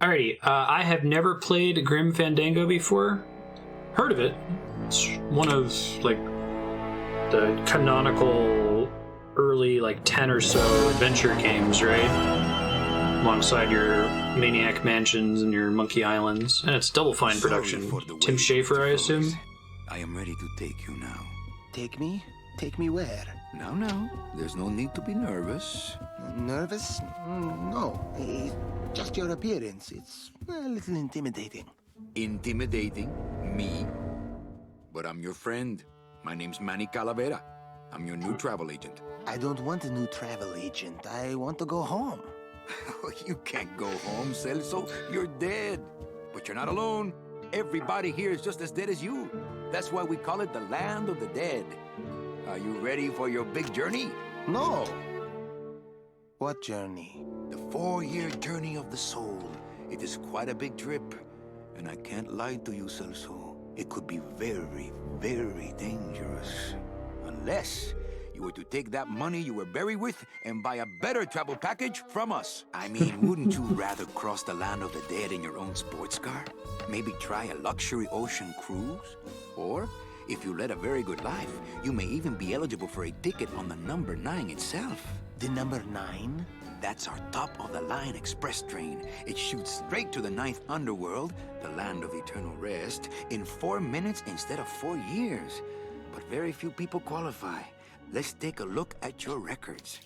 Alrighty, I have never played Grim Fandango before. Heard of it. It's one of, like, the canonical early, like, 10 or so adventure games, right? Alongside your Maniac Mansions and your Monkey Islands. And it's Double Fine production. Tim Schafer, I assume? I am ready to take you now. Take me? Take me where? Now, there's no need to be nervous. Nervous? No. It's just your appearance. It's a little intimidating. Intimidating? Me? But I'm your friend. My name's Manny Calavera. I'm your new travel agent. I don't want a new travel agent. I want to go home. You can't go home, Celso. You're dead. But you're not alone. Everybody here is just as dead as you. That's why we call it the land of the dead. Are you ready for your big journey? No. What journey? The 4-year journey of the soul. It is quite a big trip. And I can't lie to you, Celso. It could be very, very dangerous. Unless you were to take that money you were buried with and buy a better travel package from us. I mean, wouldn't you rather cross the land of the dead in your own sports car? Maybe try a luxury ocean cruise? Or, if you led a very good life, you may even be eligible for a ticket on the number 9 itself. The number 9? That's our top-of-the-line express train. It shoots straight to the 9th underworld, the land of eternal rest, in 4 minutes instead of 4 years. But very few people qualify. Let's take a look at your records.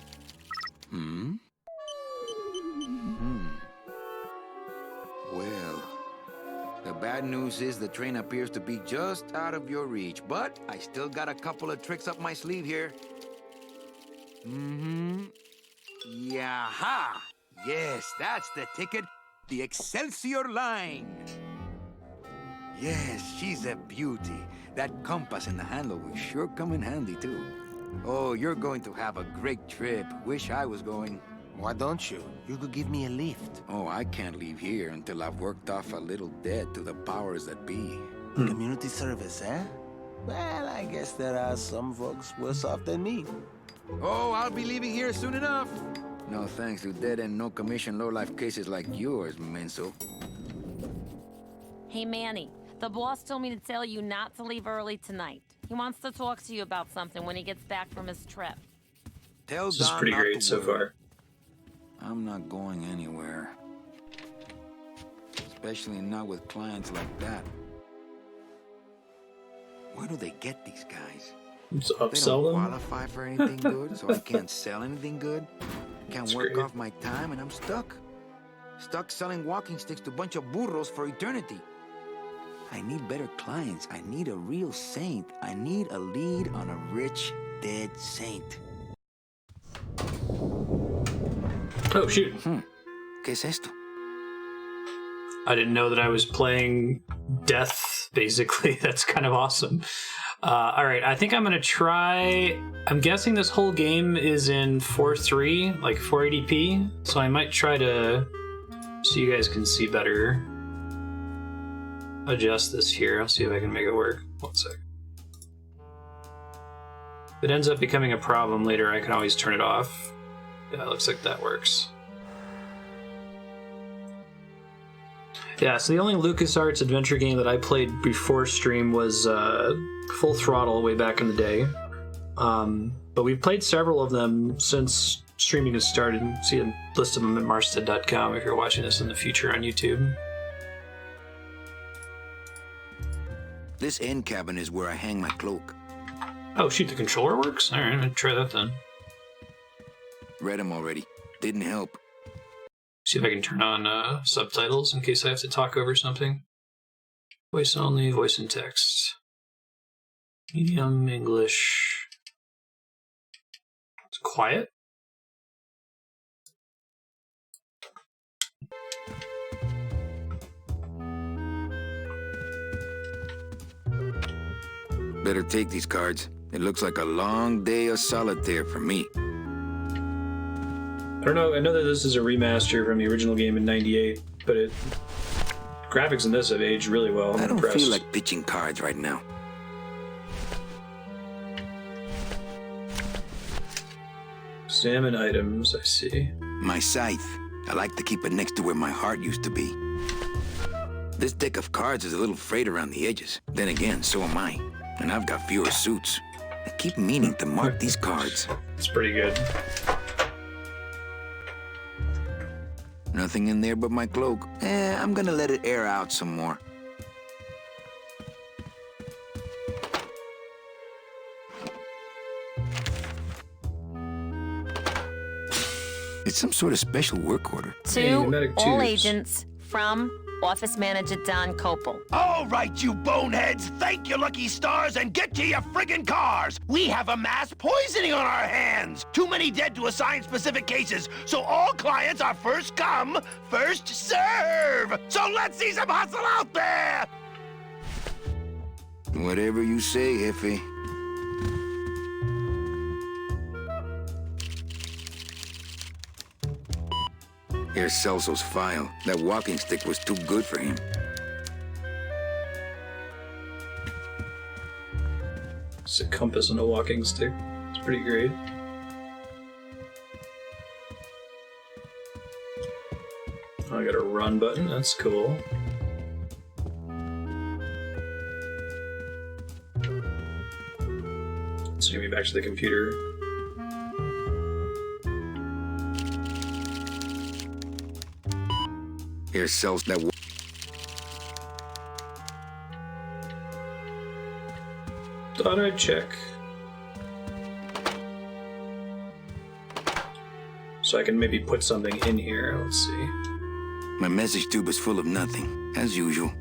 Well, the bad news is the train appears to be just out of your reach, but I still got a couple of tricks up my sleeve here. Yaha! Yes, that's the ticket. The Excelsior line. Yes, she's a beauty. That compass in the handle will sure come in handy, too. Oh, you're going to have a great trip. Wish I was going. Why don't you? You could give me a lift. Oh, I can't leave here until I've worked off a little debt to the powers that be. Community service, eh? Well, I guess there are some folks worse off than me. Oh, I'll be leaving here soon enough. No thanks to dead-end, no-commission, low-life cases like yours, Menso. Hey, Manny. The boss told me to tell you not to leave early tonight. He wants to talk to you about something when he gets back from his trip. Tell This is Don pretty not great to so worry. far. I'm not going anywhere. Especially not with clients like that. Where do they get these guys? Just They upsell don't them? qualify for anything good, so I can't sell anything good. Can't That's work great. off my time, and I'm stuck. Stuck selling walking sticks to a bunch of burros for eternity. I need better clients. I need a real saint. I need a lead on a rich, dead saint. Oh, shoot. ¿Qué es esto? I didn't know that I was playing death, basically. That's kind of awesome. Alright, I think I'm going to try... I'm guessing this whole game is in 4.3, like 480p, so I might try to, so you guys can see better, adjust this here. I'll see if I can make it work. 1 sec. If it ends up becoming a problem later, I can always turn it off. Yeah, it looks like that works. Yeah, so the only LucasArts adventure game that I played before stream was Full Throttle way back in the day. But we've played several of them since streaming has started. See a list of them at Marstead.com if you're watching this in the future on YouTube. This end cabin is where I hang my cloak. Oh shoot, the controller works? Alright, I'm gonna try that then. Read them already. Didn't help. See if I can turn on subtitles in case I have to talk over something. Voice only, voice and text. Medium, English. It's quiet. Better take these cards. It looks like a long day of solitaire for me. I don't know, I know that this is a remaster from the original game in '98, but graphics in this have aged really well. I'm I don't impressed. feel like pitching cards right now. Salmon items, I see. My scythe. I like to keep it next to where my heart used to be. This deck of cards is a little frayed around the edges. Then again, so am I. And I've got fewer suits. I keep meaning to mark these cards. It's pretty good. Nothing in there but my cloak. I'm gonna let it air out some more. It's some sort of special work order. To medic all twos. agents from Office Manager Don Copel. All right, you boneheads, thank your lucky stars and get to your friggin' cars. We have a mass poisoning on our hands. Too many dead to assign specific cases, so all clients are first come, first serve. So let's see some hustle out there. Whatever you say, Jefe. Here's Celso's file. That walking stick was too good for him. It's a compass and a walking stick. It's pretty great. I got a run button. That's cool. Let's take me back to the computer. Here's Celso that. Thought I'd check. So I can maybe put something in here. Let's see. My message tube is full of nothing, as usual.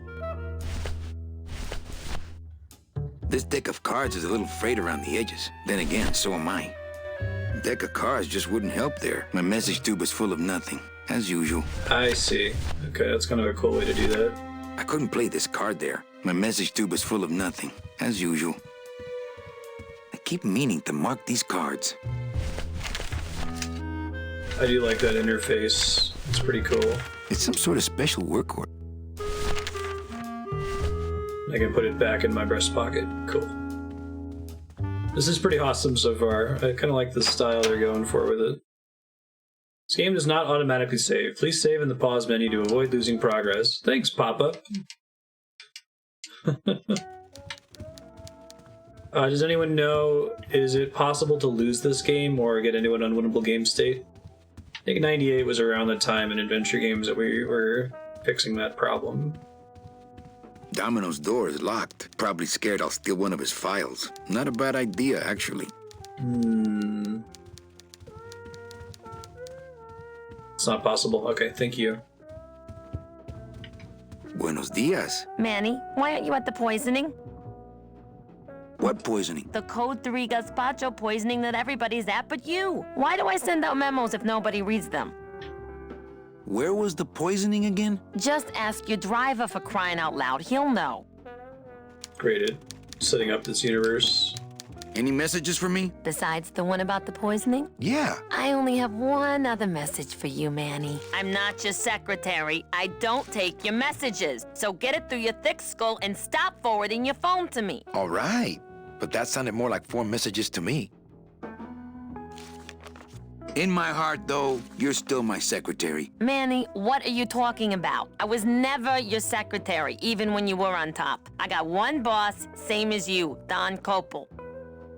This deck of cards is a little frayed around the edges. Then again, so am I. A deck of cards just wouldn't help there. My message tube is full of nothing, as usual. I see. Okay, that's kind of a cool way to do that. I couldn't play this card there. My message tube is full of nothing, as usual. I keep meaning to mark these cards. I do like that interface. It's pretty cool. It's some sort of special work order. I can put it back in my breast pocket. Cool. This is pretty awesome so far. I kind of like the style they're going for with it. This game does not automatically save. Please save in the pause menu to avoid losing progress. Thanks, pop-up. Does anyone know, is it possible to lose this game or get into an unwinnable game state? I think 98 was around the time in adventure games that we were fixing that problem. Domino's door is locked. Probably scared I'll steal one of his files. Not a bad idea, actually. It's not possible. Okay, thank you. Buenos dias. Manny, why aren't you at the poisoning? What poisoning? The Code 3 gazpacho poisoning that everybody's at but you. Why do I send out memos if nobody reads them? Where was the poisoning again? Just ask your driver, for crying out loud. He'll know. Graded. Setting up this universe. Any messages for me? Besides the one about the poisoning? Yeah. I only have one other message for you, Manny. I'm not your secretary. I don't take your messages. So get it through your thick skull and stop forwarding your phone to me. All right. But that sounded more like 4 messages to me. In my heart, though, you're still my secretary. Manny, what are you talking about? I was never your secretary, even when you were on top. I got one boss, same as you, Don Copel.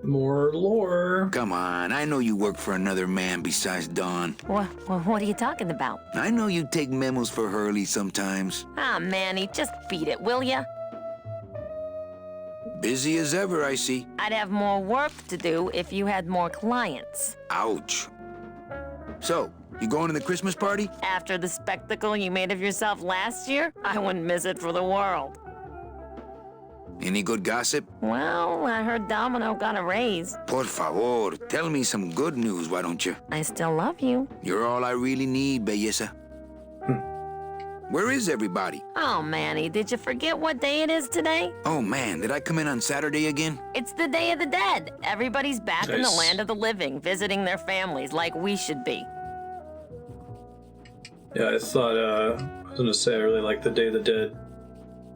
More lore. Come on, I know you work for another man besides Don. What are you talking about? I know you take memos for Hurley sometimes. Ah, Manny, just beat it, will ya? Busy as ever, I see. I'd have more work to do if you had more clients. Ouch. So, you going to the Christmas party? After the spectacle you made of yourself last year, I wouldn't miss it for the world. Any good gossip? Well, I heard Domino got a raise. Por favor, tell me some good news, why don't you? I still love you. You're all I really need, belleza. Where is everybody? Oh, Manny, did you forget what day it is today? Oh man, did I come in on Saturday again? It's the Day of the Dead. Everybody's back in the Nice. land of the living, visiting their families like we should be. Yeah, I thought, I was gonna say I really like the Day of the Dead.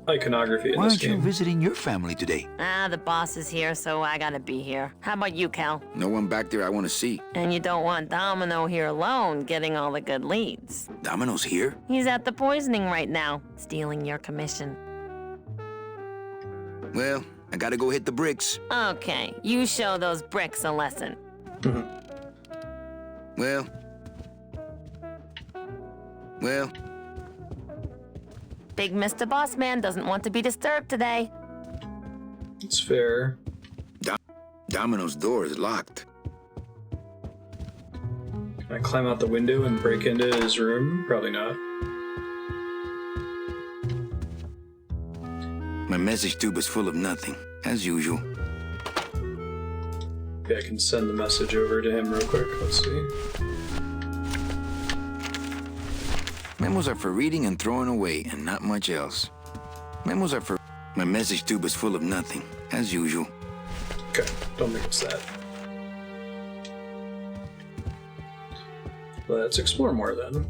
iconography in Why this aren't you game. visiting your family today? The boss is here, so I gotta be here. How about you, Cal? No one back there I want to see. And you don't want Domino here alone, getting all the good leads. Domino's here? He's at the poisoning right now, stealing your commission. Well, I gotta go hit the bricks. Okay, you show those bricks a lesson. Well. Big Mr. Bossman doesn't want to be disturbed today. It's fair. Domino's door is locked. Can I climb out the window and break into his room? Probably not. My message tube is full of nothing, as usual. Okay, I can send the message over to him real quick. Let's see. Memos are for reading and throwing away, and not much else. Memos are for... My message tube is full of nothing, as usual. Okay, don't think it's that. Let's explore more then.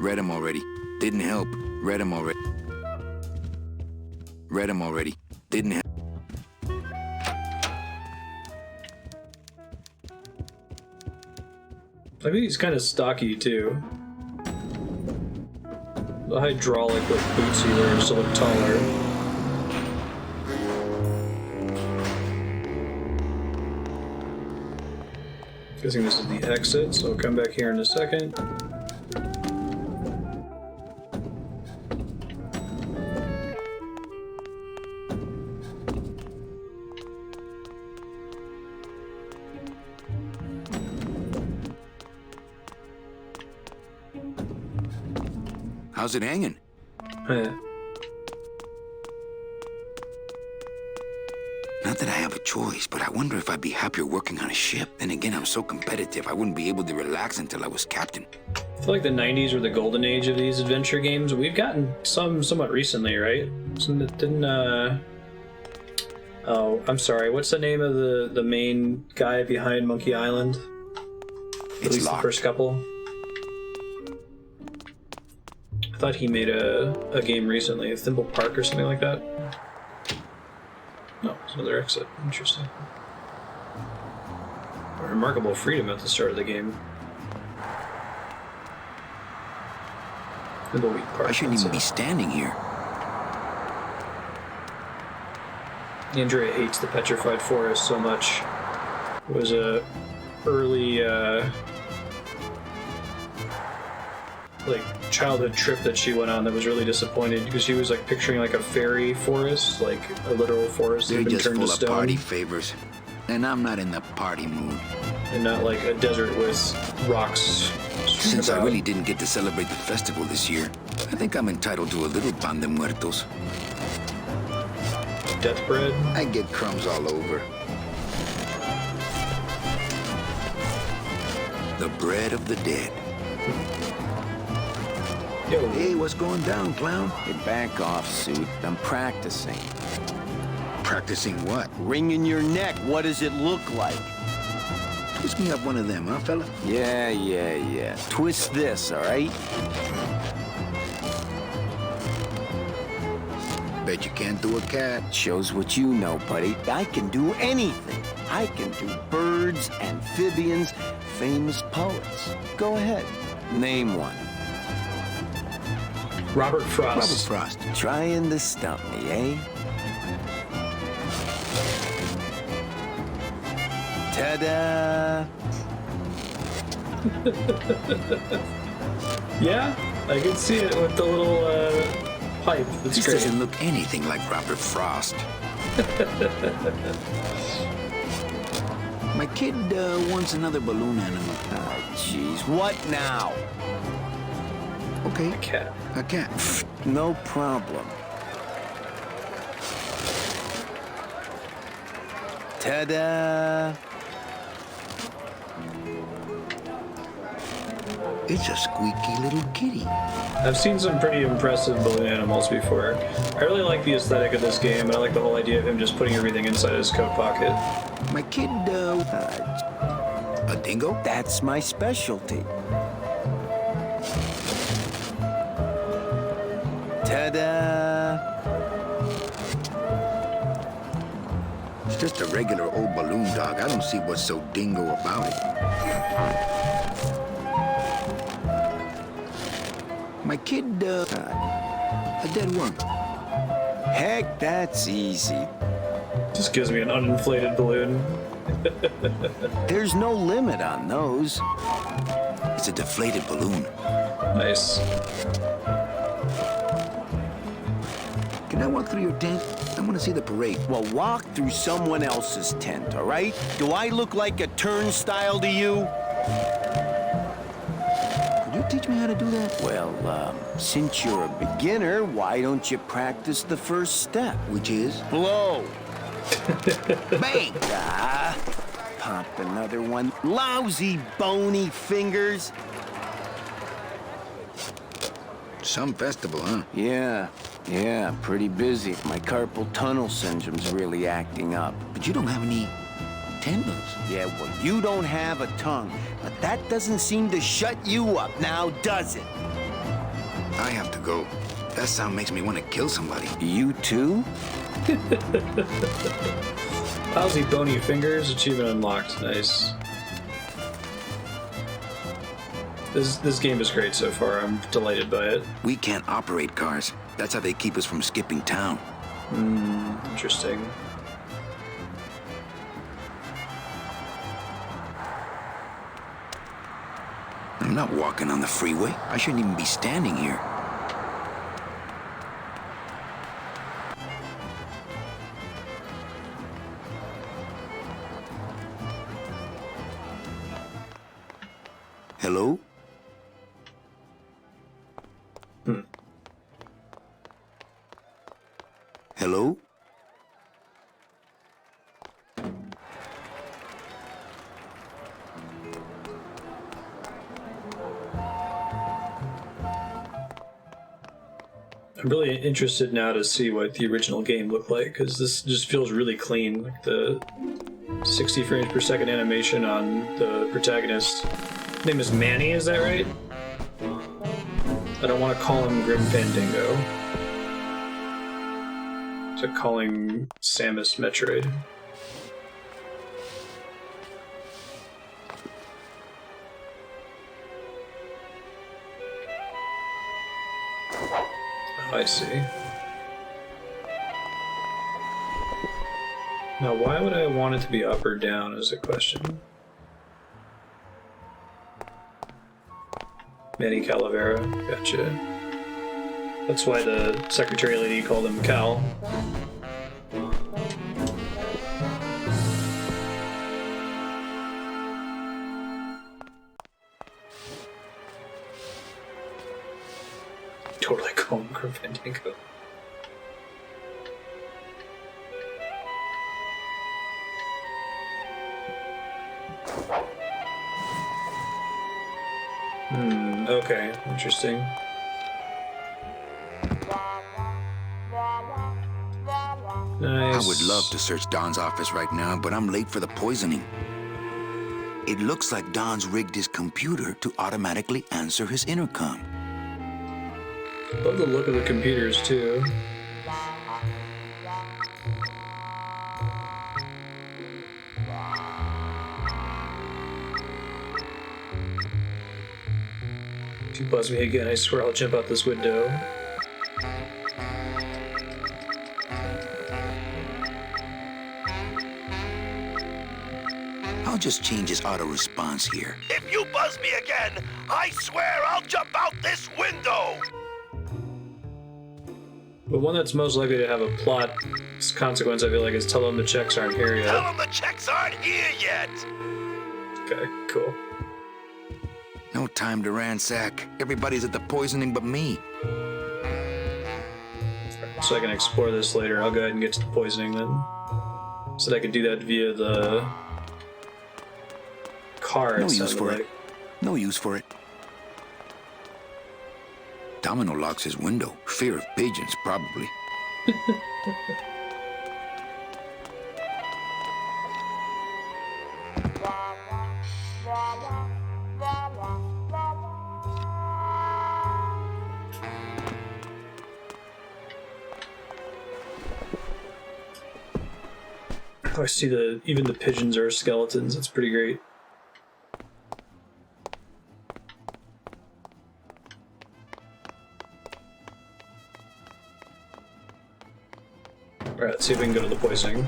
Read them already. Didn't help. Read them already. Read them already. Didn't help. I think he's kind of stocky too. The hydraulic with boots he wears to look taller. Guessing this is the exit, so I'll come back here in a second. How's it hanging? Not that I have a choice, but I wonder if I'd be happier working on a ship. Then again, I'm so competitive, I wouldn't be able to relax until I was captain. I feel like the 90s were the golden age of these adventure games. We've gotten some somewhat recently, right? Didn't, oh, I'm sorry. What's the name of the main guy behind Monkey Island? At least locked. the first couple. I thought he made a game recently, Thimble Park or something like that. No, it's another exit. Interesting. Remarkable freedom at the start of the game. Thimbleweed Park. I shouldn't even be standing here. Andrea hates the Petrified Forest so much. It was a early like childhood trip that she went on that was really disappointed because she was like picturing like a fairy forest, like a literal forest that They're had been just turned to full of stone, party favors. And I'm not in the party mood. and not like a desert with rocks. Since I about. really didn't get to celebrate the festival this year, I think I'm entitled to a little pan de muertos. Death bread. I get crumbs all over. The bread of the dead. Yo, Hey, what's going down, clown? Hey, back off, suit. I'm practicing. Practicing what? Wringing your neck. What does it look like? Twist me up one of them, huh, fella? Yeah. Twist this, all right? Bet you can't do a cat. Shows what you know, buddy. I can do anything. I can do birds, amphibians, famous poets. Go ahead. Name one. Robert Frost. Robert Frost. Trying to stump me, eh? Ta-da! Yeah, I can see it with the little pipe. That's This great. doesn't look anything like Robert Frost. My kid wants another balloon animal. Ah, jeez. What now? Okay, Cat. a cat. No problem. Ta-da! It's a squeaky little kitty. I've seen some pretty impressive balloon animals before. I really like the aesthetic of this game, and I like the whole idea of him just putting everything inside his coat pocket. My kid, a dingo? That's my specialty. Ta-da! Just a regular old balloon dog. I don't see what's so dingo about it. My kid, a dead worm. Heck, that's easy. Just gives me an uninflated balloon. There's no limit on those. It's a deflated balloon. Nice. Can I walk through your tent? I want to see the parade. Well, walk through someone else's tent, all right? Do I look like a turnstile to you? Could you teach me how to do that? Well, since you're a beginner, why don't you practice the first step? Which is? Blow. Bang! Ah, pop another one. Lousy, bony fingers. Some festival, huh? Yeah, pretty busy. My carpal tunnel syndrome's really acting up. But you don't have any tendons. Yeah, well, you don't have a tongue, but that doesn't seem to shut you up now, does it? I have to go. That sound makes me want to kill somebody. You too? Lousy bony fingers, achievement unlocked. Nice. This game is great so far. I'm delighted by it. We can't operate cars. That's how they keep us from skipping town. Interesting. I'm not walking on the freeway. I shouldn't even be standing here. Hello? Hello? I'm really interested now to see what the original game looked like, because this just feels really clean. Like the 60 frames per second animation on the protagonist. His name is Manny, is that right? I don't want to call him Grim Fandango. To calling Samus Metroid. Oh, I see. Now, why would I want it to be up or down is a question. Manny Calavera, gotcha. That's why the secretary lady called him Cal. Totally call him Grim Fandango. Okay, interesting. Nice. I would love to search Don's office right now, but I'm late for the poisoning. It looks like Don's rigged his computer to automatically answer his intercom. Love the look of the computers, too. If you buzz me again, I swear I'll jump out this window. I'll just change his auto response here. If you buzz me again, I swear I'll jump out this window! The one that's most likely to have a plot consequence, I feel like, is tell them the checks aren't here yet. Tell them the checks aren't here yet! Okay, cool. No time to ransack. Everybody's at the poisoning but me. So I can explore this later. I'll go ahead and get to the poisoning then. So that I could do that via the car. No use for it. No use for it. Domino locks his window. Fear of pigeons, probably. Oh, I see even the pigeons are skeletons. It's pretty great. Alright, let's see if we can go to the poisoning.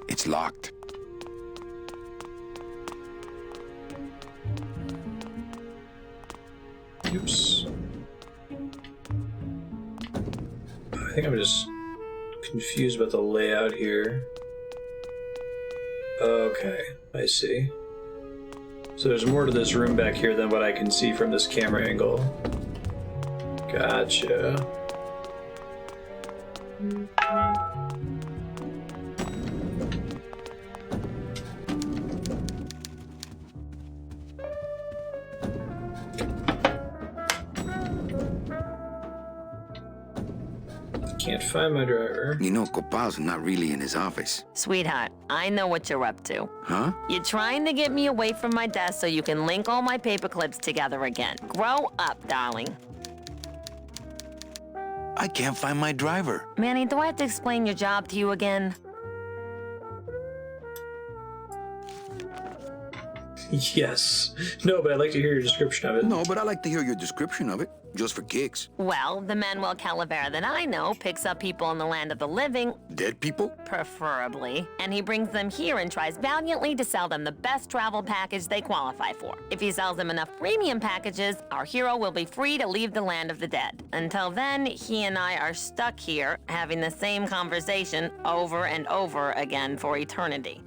It's locked. Oops. I think I'm just confused about the layout here. Okay, I see. So there's more to this room back here than what I can see from this camera angle. Gotcha. Can't find my driver. You know, Copal's not really in his office. Sweetheart, I know what you're up to. Huh? You're trying to get me away from my desk so you can link all my paper clips together again. Grow up, darling. I can't find my driver. Manny, do I have to explain your job to you again? Yes. No, but I'd like to hear your description of it. No, but I like to hear your description of it, just for kicks. Well, the Manuel Calavera that I know picks up people in the land of the living, Dead people? preferably, and he brings them here and tries valiantly to sell them the best travel package they qualify for. If he sells them enough premium packages, our hero will be free to leave the land of the dead. Until then, he and I are stuck here, having the same conversation over and over again for eternity.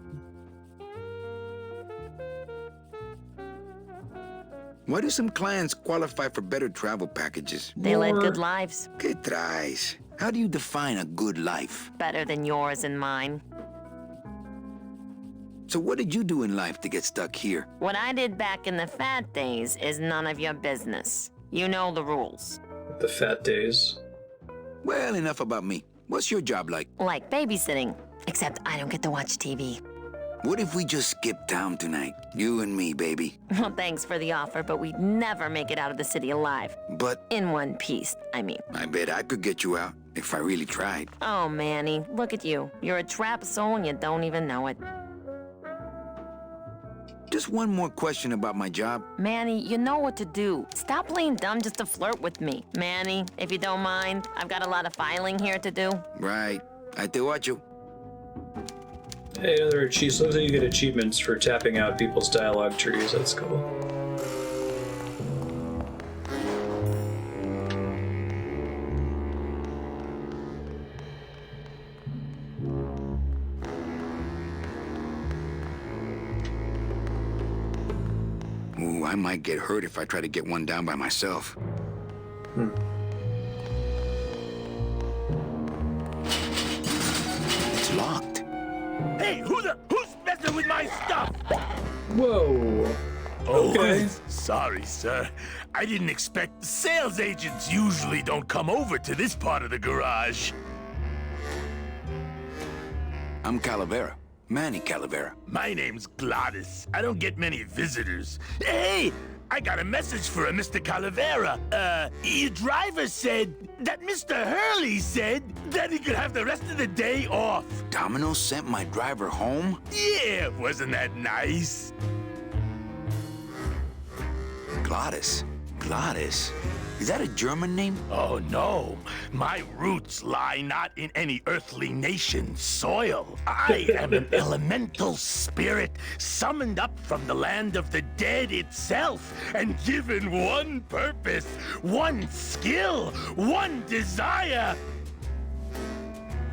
Why do some clients qualify for better travel packages? They led good lives, ¿Qué traes? How do you define a good life? better than yours and mine. So what did you do in life to get stuck here? What I did back in the fat days is none of your business. You know the rules. The fat days. Well, enough about me. What's your job like? Like babysitting, except I don't get to watch TV. What if we just skip town tonight? You and me, baby. Well, thanks for the offer, but we'd never make it out of the city alive. But In one piece, I mean. I bet I could get you out if I really tried. Oh, Manny, look at you. You're a trapped soul and you don't even know it. Just one more question about my job. Manny, you know what to do. Stop playing dumb just to flirt with me. Manny, if you don't mind, I've got a lot of filing here to do. Right. I te watcho. Hey, another achievement. Looks like you get achievements for tapping out people's dialogue trees. That's cool. Ooh, I might get hurt if I try to get one down by myself. It's locked. Hey, who's messing with my stuff? Whoa. Oh, Okay. sorry, sir. I didn't expect sales agents usually don't come over to this part of the garage. I'm Calavera. Manny Calavera. My name's Glottis. I don't get many visitors. Hey, I got a message for a Mr. Calavera. Your driver said that Mr. Hurley said that he could have the rest of the day off. Domino sent my driver home? Yeah, wasn't that nice? Glottis. Glottis? Is that a German name? Oh, no. My roots lie not in any earthly nation's soil. I am an elemental spirit summoned up from the land of the dead itself and given one purpose, one skill, one desire.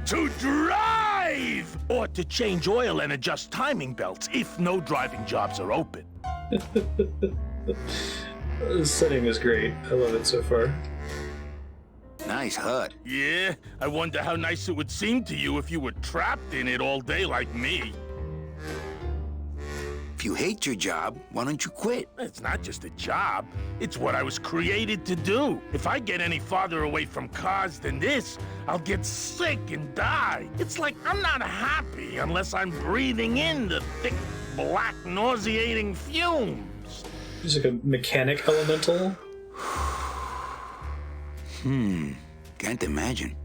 To drive! Or to change oil and adjust timing belts if no driving jobs are open. The setting is great. I love it so far. Nice hut. Yeah, I wonder how nice it would seem to you if you were trapped in it all day like me. If you hate your job, why don't you quit? It's not just a job. It's what I was created to do. If I get any farther away from cars than this, I'll get sick and die. It's like I'm not happy unless I'm breathing in the thick, black, nauseating fumes. He's like a mechanic elemental. Can't imagine.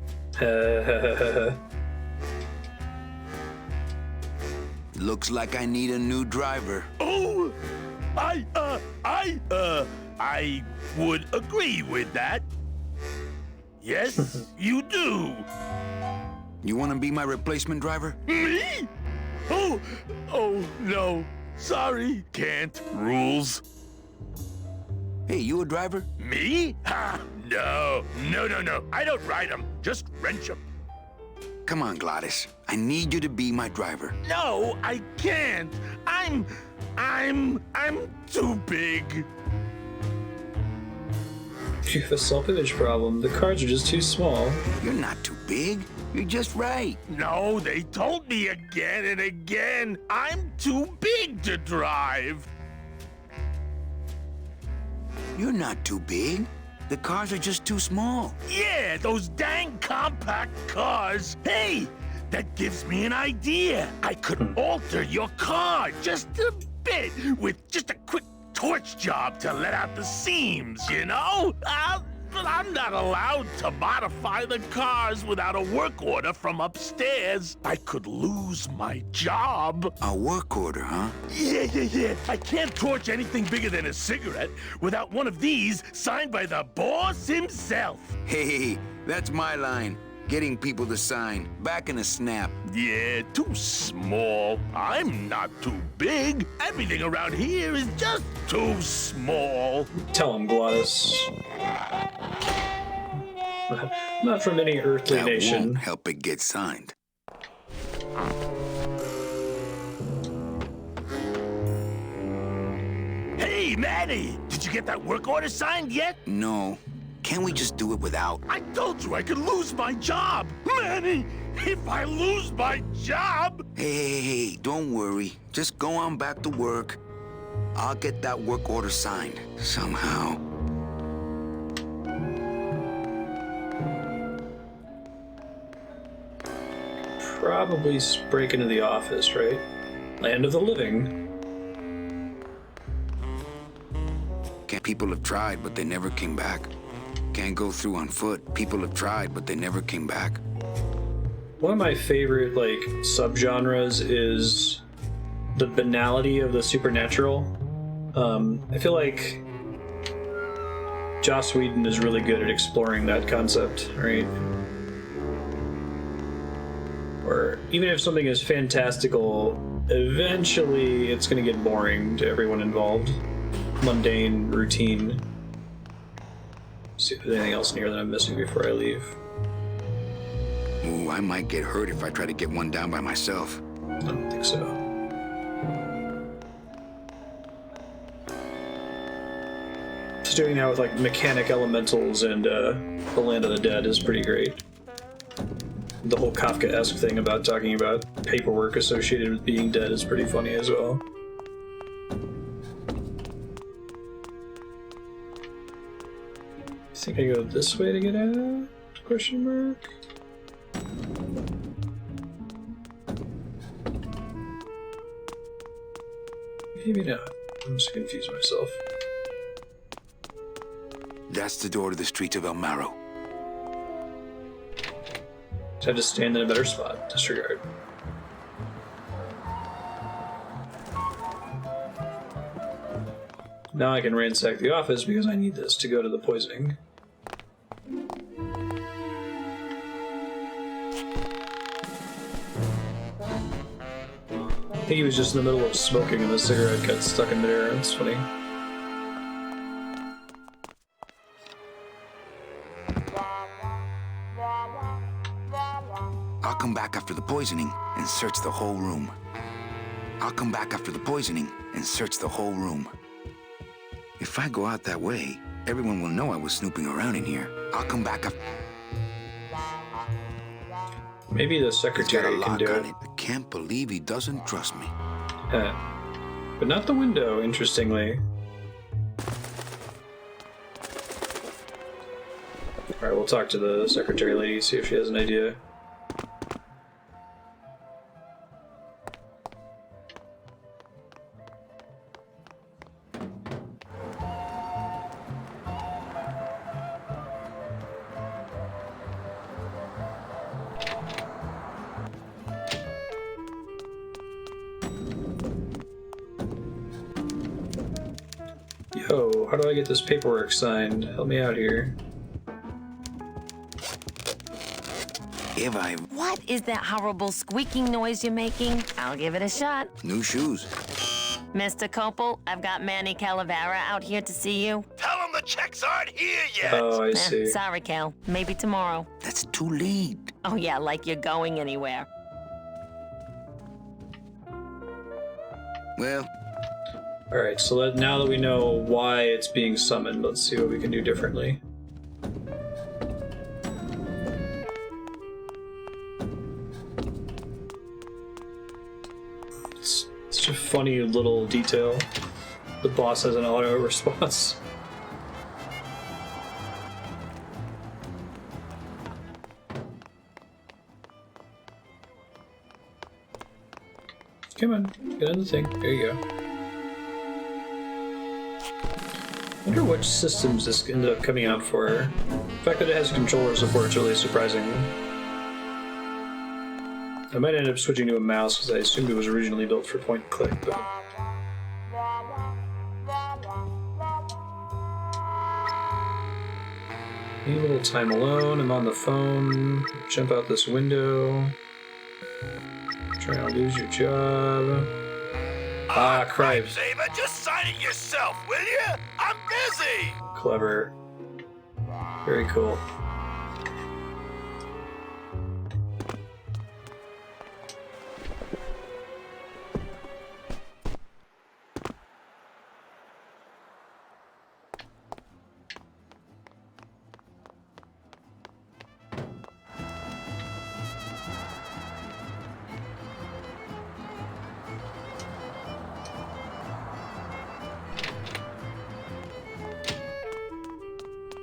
Looks like I need a new driver. Oh, I would agree with that. Yes, you do. You want to be my replacement driver? Me? Oh, no. Sorry, can't. Rules. Hey, you a driver? Me? Ha! No. I don't ride them, just wrench them. Come on, Glottis. I need you to be my driver. No, I can't. I'm too big. You have a self-image problem. The cars are just too small. You're not too big. You're just right. No, they told me again and again. I'm too big to drive. You're not too big. The cars are just too small. Yeah, those dang compact cars. Hey, that gives me an idea. I could alter your car just a bit with just a quick torch job to let out the seams, you know? But I'm not allowed to modify the cars without a work order from upstairs. I could lose my job. A work order, huh? Yeah. I can't torch anything bigger than a cigarette without one of these signed by the boss himself. Hey, that's my line. Getting people to sign. Back in a snap. Yeah, too small. I'm not too big. Everything around here is just too small. Tell him, Glottis. Not from any earthly That nation. won't help it get signed. Hey, Manny! Did you get that work order signed yet? No. Can't we just do it without? I told you I could lose my job! Manny, if I lose my job... Hey, don't worry. Just go on back to work. I'll get that work order signed. Somehow. Probably break into the office, right? Land of the living. People have tried, but they never came back. Can't go through on foot. People have tried, but they never came back. One of my favorite, like, subgenres is the banality of the supernatural. I feel like Joss Whedon is really good at exploring that concept, right? Or even if something is fantastical, eventually it's going to get boring to everyone involved. Mundane, routine. See if there's anything else near that I'm missing before I leave. Ooh, I might get hurt if I try to get one down by myself. I don't think so. Just doing that with like mechanic elementals and the Land of the Dead is pretty great. The whole Kafka-esque thing about talking about paperwork associated with being dead is pretty funny as well. I think I go this way to get out? Question mark? Maybe not. I'm just confused myself. That's the door to the streets of El Marrow. Just had to stand in a better spot. Disregard. Now I can ransack the office because I need this to go to the poisoning. I think he was just in the middle of smoking and the cigarette got stuck in midair. It's funny. I'll come back after the poisoning and search the whole room. I'll come back after the poisoning and search the whole room. If I go out that way, everyone will know I was snooping around in here. I'll come back after... Maybe the It's got a secretary can lock do on it. it. I can't believe he doesn't trust me. But not the window, interestingly. Alright, we'll talk to the secretary lady, see if she has an idea. Yo, how do I get this paperwork signed? Help me out here. If I... What is that horrible squeaking noise you're making? I'll give it a shot. New shoes. Mr. Copel, I've got Manny Calavera out here to see you. Tell them the checks aren't here yet. Oh, I see. Sorry, Cal. Maybe tomorrow. That's too late. Oh, yeah, like you're going anywhere. Well, Alright, so now that we know why it's being summoned, let's see what we can do differently. It's such a funny little detail. The boss has an auto response. Come on, get in the thing. There you go. I wonder which systems this ended up coming out for. The fact that it has controller support is really surprising. I might end up switching to a mouse because I assumed it was originally built for point and click, but... Need a little time alone, I'm on the phone, jump out this window. Trying to lose your job. Ah, cripes. Saber, just sign it yourself, will you? I'm busy. Clever. Very cool.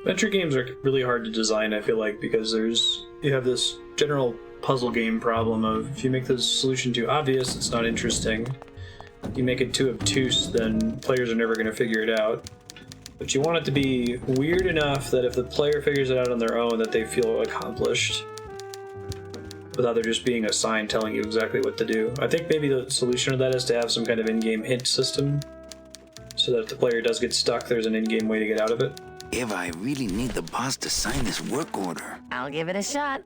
Adventure games are really hard to design, I feel like, because you have this general puzzle game problem of if you make the solution too obvious, it's not interesting. You make it too obtuse, then players are never going to figure it out. But you want it to be weird enough that if the player figures it out on their own, that they feel accomplished. Without there just being a sign telling you exactly what to do. I think maybe the solution to that is to have some kind of in-game hint system, so that if the player does get stuck, there's an in-game way to get out of it. if I really need the boss to sign this work order. I'll give it a shot.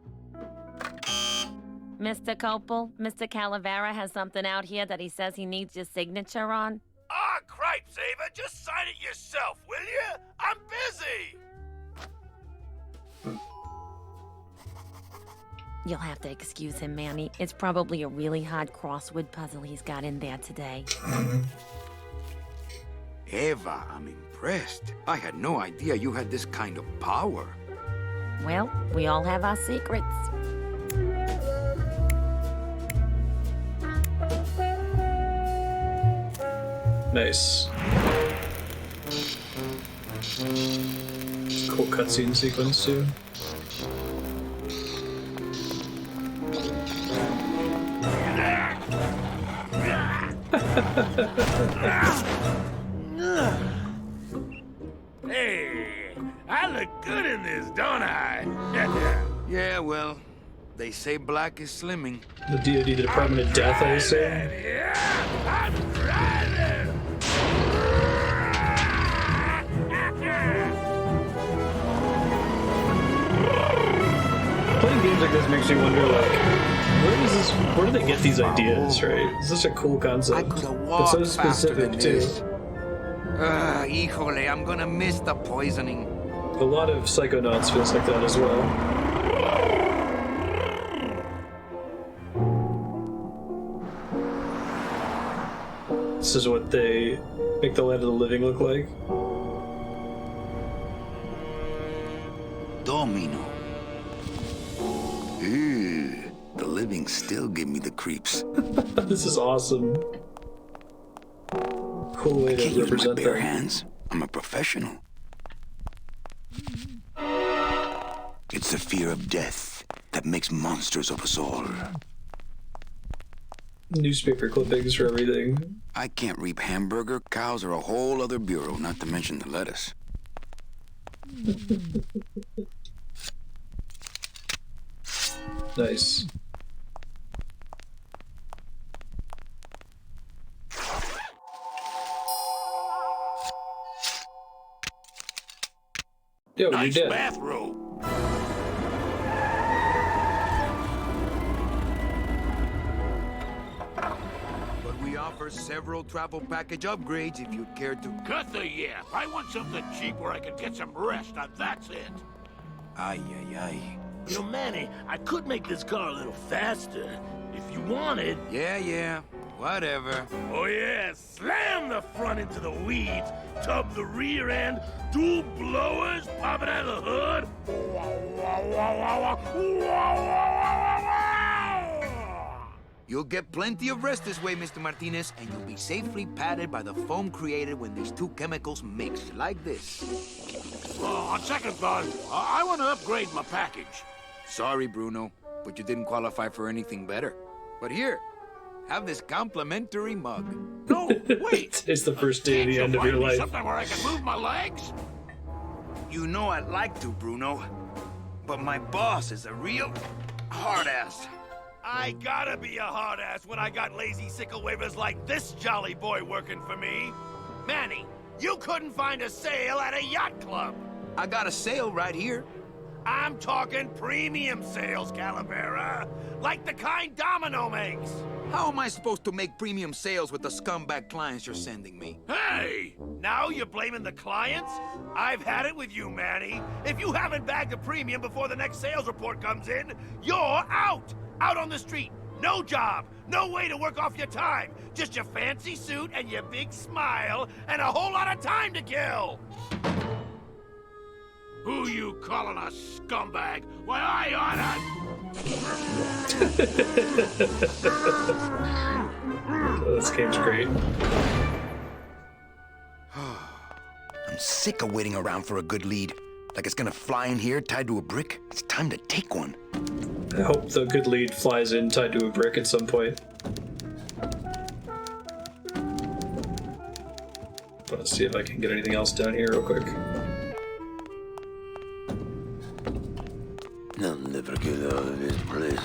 Mr. Copel, Mr. Calavera has something out here that he says he needs your signature on. Ah, cripes, Ava, just sign it yourself, will you? I'm busy. You'll have to excuse him, Manny. It's probably a really hard crossword puzzle he's got in there today. Eva, I'm impressed. I had no idea you had this kind of power. Well, we all have our secrets. Nice. Cool cutscene sequence too. Hey, I look good in this, don't I? Yeah, well, they say black is slimming. The DOD, the Department of Death, I say. Yeah, I'm driving. Playing games like this makes me wonder, like, where do they get these ideas, right? It's such a cool I concept. could have But walked so faster than specific, too. this. Híjole, I'm gonna miss the poisoning. A lot of Psychonauts feels like that as well. This is what they make the land of the living look like. Domino. Ew, the living still give me the creeps. This is awesome. Cool way Can't to use my represent bare that. hands. I'm a professional. It's the fear of death that makes monsters of us all. Newspaper clippings for everything. I can't reap hamburger. Cows are a whole other bureau, not to mention the lettuce. Nice. Yeah, nice you did. bathrobe. But we offer several travel package upgrades if you'd care to. Cut the yap. I want something cheap where I can get some rest. Now that's it. Ay, ay, ay. You know, Manny, I could make this car a little faster if you wanted. Yeah, whatever. Oh yeah, slam the front into the weeds, tub the rear end, dual blowers popping out of the hood. You'll get plenty of rest this way, Mr. Martinez, and you'll be safely padded by the foam created when these two chemicals mix, like this. On second thought, I want to upgrade my package. Sorry, Bruno, but you didn't qualify for anything better. But here, have this complimentary mug. No, wait. It's the first day of the end of your life. Something where I can move my legs? You know I'd like to, Bruno, but my boss is a real hard-ass. I gotta be a hard ass when I got lazy sickle wavers like this jolly boy working for me. Manny, you couldn't find a sale at a yacht club. I got a sale right here. I'm talking premium sales, Calavera. Like the kind Domino makes. How am I supposed to make premium sales with the scumbag clients you're sending me? Hey! Now you're blaming the clients? I've had it with you, Manny. If you haven't bagged a premium before the next sales report comes in, you're out! Out on the street. No job. No way to work off your time. Just your fancy suit and your big smile and a whole lot of time to kill. Who you calling a scumbag? Why, I oughta... Oh, this game's great. I'm sick of waiting around for a good lead. Like it's gonna fly in here tied to a brick. It's time to take one. I hope the good lead flies in tied to a brick at some point. Let's see if I can get anything else down here real quick. I'll never get out of this place.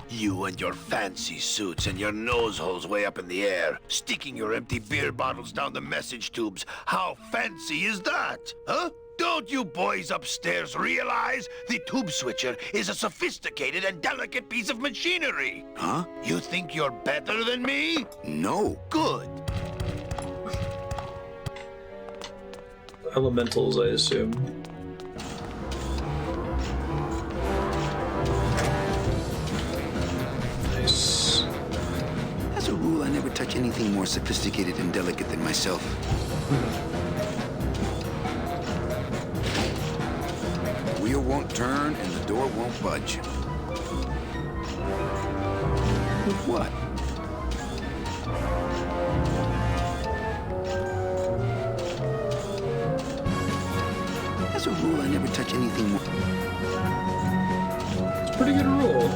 You and your fancy suits and your nose holes way up in the air, sticking your empty beer bottles down the message tubes. How fancy is that, huh? Don't you boys upstairs realize the tube switcher is a sophisticated and delicate piece of machinery? Huh? You think you're better than me? No. Good. Elementals, I assume. Nice. As a rule, I never touch anything more sophisticated and delicate than myself. The wheel won't turn and the door won't budge. With what? As a rule, I never touch anything more. It's a pretty good rule.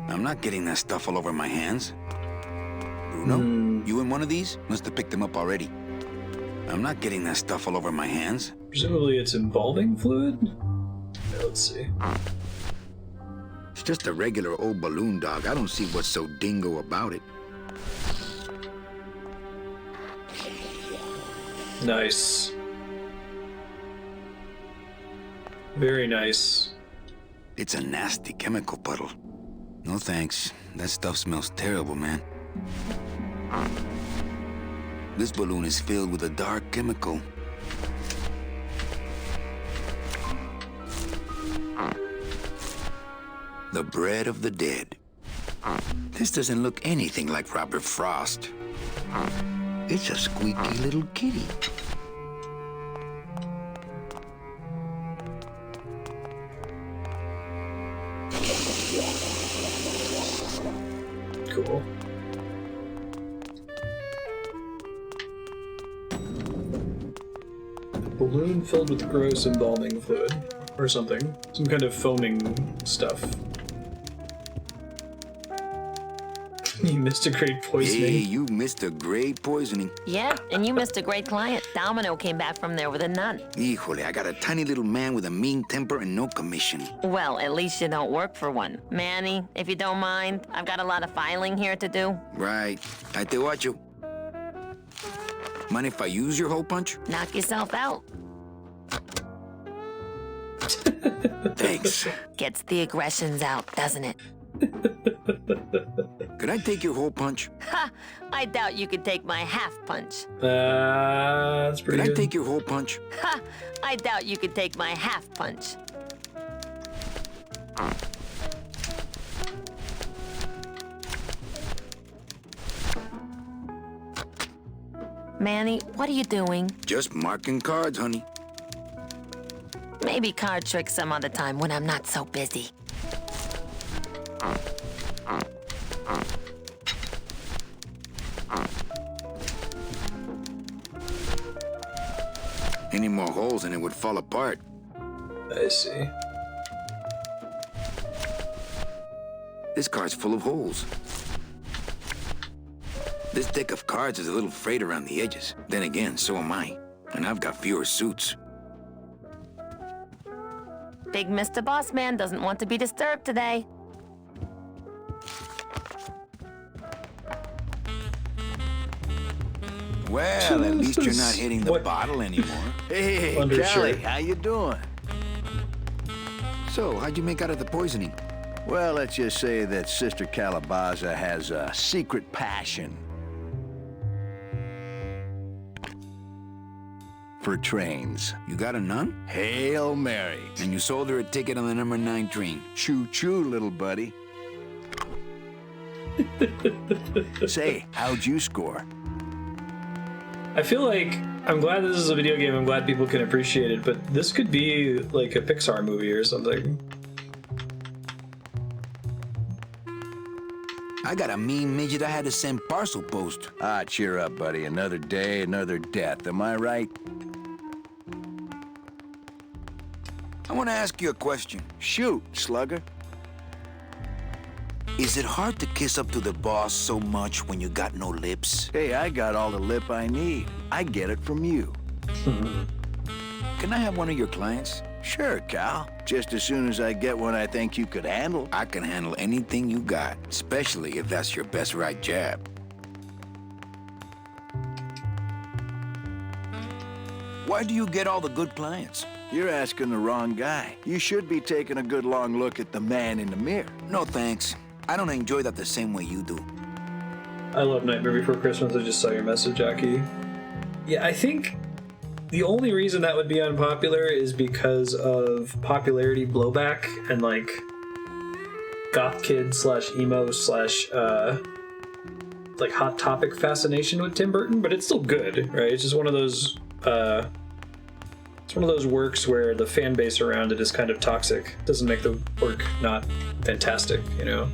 I'm not getting that stuff all over my hands. Bruno, you in one of these? Must have picked them up already. I'm not getting that stuff all over my hands. Presumably it's embalming fluid? Yeah, let's see. It's just a regular old balloon dog. I don't see what's so dingo about it. Nice. Very nice. It's a nasty chemical puddle. No thanks. That stuff smells terrible, man. This balloon is filled with a dark chemical. The bread of the dead. This doesn't look anything like Robert Frost. It's a squeaky little kitty. Cool. Balloon filled with gross embalming fluid. Or something. Some kind of foaming stuff. You missed a great Hey, poisoning. you missed a great poisoning. Yeah, and you missed a great client. Domino came back from there with a none. Híjole, I got a tiny little man with a mean temper and no commission. Well, at least you don't work for one. Manny, if you don't mind, I've got a lot of filing here to do. Right. I te watcho. Mind if I use your hole punch? Knock yourself out. Thanks. Gets the aggressions out, doesn't it? Could I take your hole punch? Ha! I doubt you could take my half punch. That's pretty Could I good. take your hole punch? Ha! I doubt you could take my half punch. Manny, what are you doing? Just marking cards, honey. Maybe card tricks some other time when I'm not so busy. Any more holes and it would fall apart. I see. This card's full of holes. This deck of cards is a little frayed around the edges. Then again, so am I. And I've got fewer suits. Big Mr. Boss Man doesn't want to be disturbed today. Well, at least you're not hitting the What? bottle anymore. Hey, Undershirt. Callie, how you doing? So, how'd you make out of the poisoning? Well, let's just say that Sister Calabaza has a secret passion for trains. You got a nun? Hail Mary. And you sold her a ticket on the number 9 train. Choo-choo, little buddy. Say, how'd you score? I feel like I'm glad this is a video game. I'm glad people can appreciate it, but this could be like a Pixar movie or something. I got a mean midget I had to send parcel post. Ah, cheer up, buddy. Another day, another death. Am I right? I want to ask you a question. Shoot, slugger. Is it hard to kiss up to the boss so much when you got no lips? Hey, I got all the lip I need. I get it from you. Can I have one of your clients? Sure, Cal. Just as soon as I get one I think you could handle. I can handle anything you got, especially if that's your best right jab. Why do you get all the good clients? You're asking the wrong guy. You should be taking a good long look at the man in the mirror. No thanks. I don't enjoy that the same way you do. I love Nightmare Before Christmas. I just saw your message, Jackie. Yeah, I think the only reason that would be unpopular is because of popularity blowback and like goth kid / emo / like hot topic fascination with Tim Burton, but it's still good, right? It's just one of those works where the fan base around it is kind of toxic. Doesn't make the work not fantastic, you know?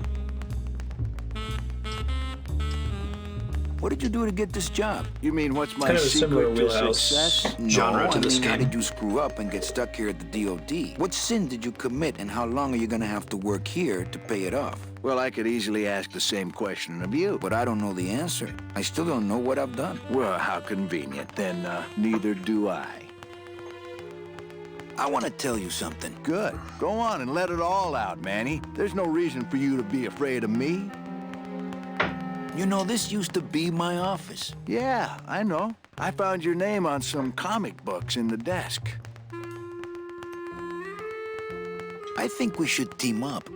What did you do to get this job? You mean what's my kind of a similar secret to wheelhouse success? genre to this How game. did you screw up and get stuck here at the DOD? What sin did you commit, and how long are you gonna have to work here to pay it off? Well, I could easily ask the same question of you. But I don't know the answer. I still don't know what I've done. Well, how convenient. Then neither do I. I want to tell you something. Good. Go on and let it all out, Manny. There's no reason for you to be afraid of me. You know, this used to be my office. Yeah, I know. I found your name on some comic books in the desk. I think we should team up.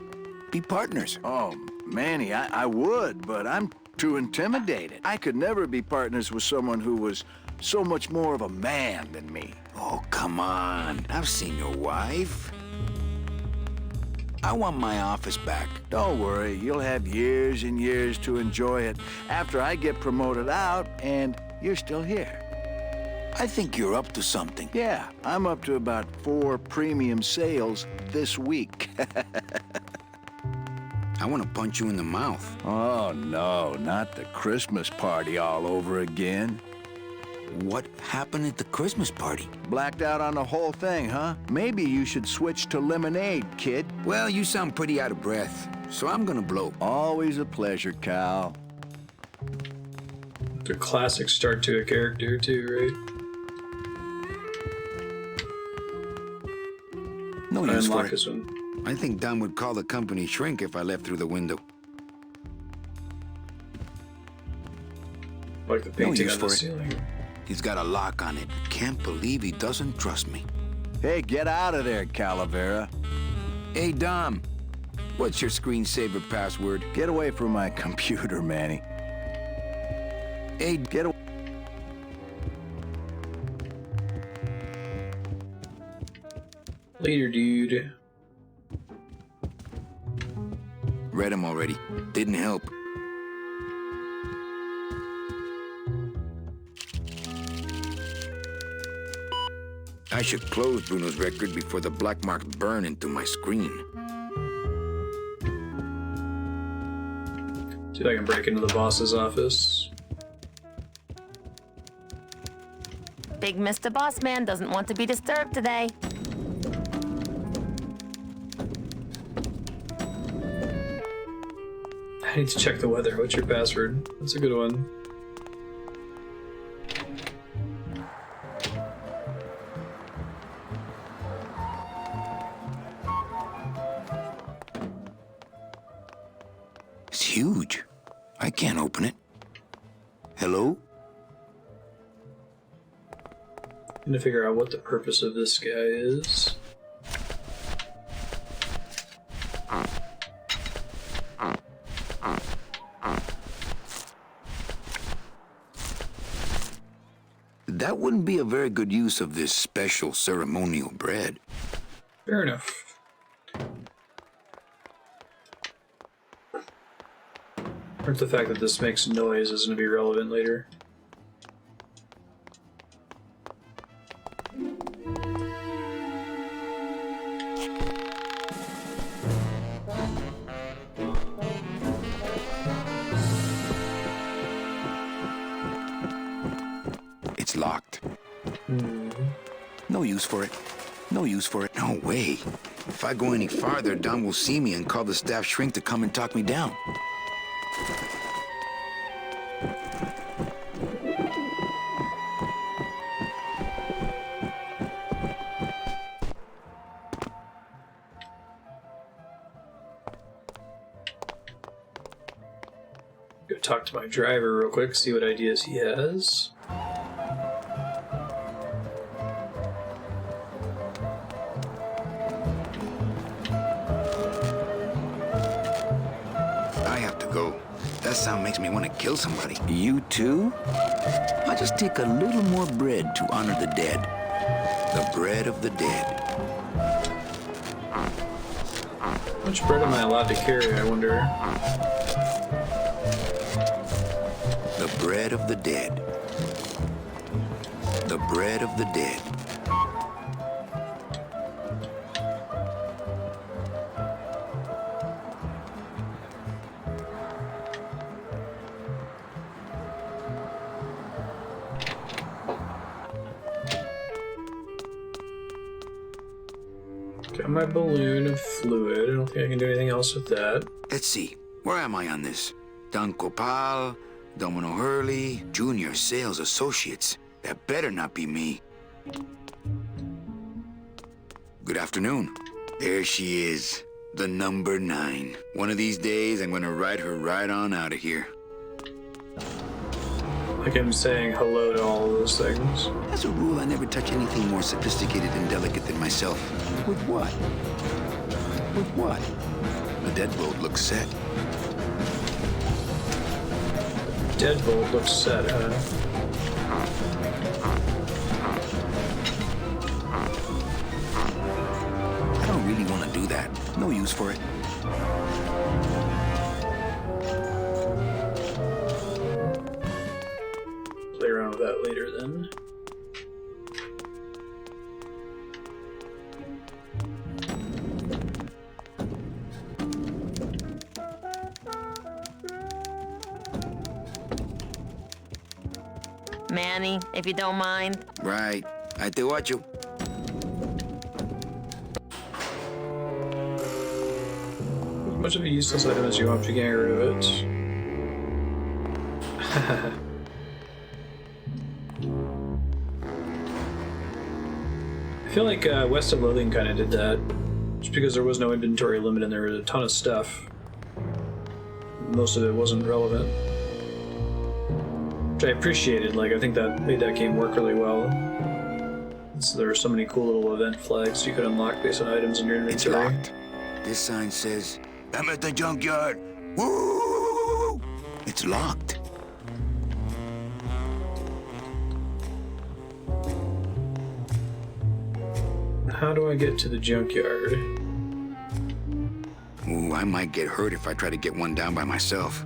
Be partners. Oh, Manny, I would, but I'm too intimidated. I could never be partners with someone who was so much more of a man than me. Oh, come on. I've seen your wife. I want my office back. Don't worry, you'll have years and years to enjoy it after I get promoted out and you're still here. I think you're up to something. Yeah, I'm up to about 4 premium sales this week. I want to punch you in the mouth. Oh, no, not the Christmas party all over again. What happened at the Christmas party? Blacked out on the whole thing, huh? Maybe you should switch to lemonade, kid. Well, you sound pretty out of breath, so I'm gonna blow. Always a pleasure, Cal. The classic start to a character too, right? No use for Unlock it. this one. I think Don would call the company shrink if I left through the window. Like the painting use on the for it. ceiling. He's got a lock on it. Can't believe he doesn't trust me. Hey, get out of there, Calavera. Hey, Dom. What's your screensaver password? Get away from my computer, Manny. Hey, Get away. Later, dude. read him already. Didn't help. I should close Bruno's record before the black marks burn into my screen. See if I can break into the boss's office. Big Mr. Boss Man doesn't want to be disturbed today. I need to check the weather. What's your password? That's a good one. It's huge. I can't open it. Hello? I'm gonna figure out what the purpose of this guy is. That wouldn't be a very good use of this special ceremonial bread. Fair enough. Or the fact that this makes noise is gonna be relevant later. It's locked. No use for it. No use for it. No way. If I go any farther, Don will see me and call the staff shrink to come and talk me down. Go talk to my driver real quick, see what ideas he has. I have to go. That sound makes me want to kill somebody. You too? I'll just take a little more bread to honor the dead. The bread of the dead. How much bread am I allowed to carry, I wonder? The bread of the dead. The bread of the dead. Got my balloon of fluid. I don't think I can do anything else with that. Let's see. Where am I on this? Don Copal, Domino Hurley, Junior Sales Associates. That better not be me. Good afternoon. There she is. The number 9. One of these days, I'm gonna ride her right on out of here. Like I'm saying hello to all of those things. As a rule, I never touch anything more sophisticated and delicate than myself. With what? With what? The deadbolt looks set. Deadbolt looks set, huh? I don't really want to do that. No use for it. Play around with that later then. Manny, if you don't mind. Right. I te watcho. As much of a useless item as you want to get rid of it. feel like West of Loathing kind of did that. Just because there was no inventory limit and there was a ton of stuff. Most of it wasn't relevant. Which I appreciated. Like, I think that made that game work really well. So there were so many cool little event flags you could unlock based on items in your inventory. It's locked. This sign says, "I'm at the junkyard." Woo! It's locked. How do I get to the junkyard? Ooh, I might get hurt if I try to get one down by myself.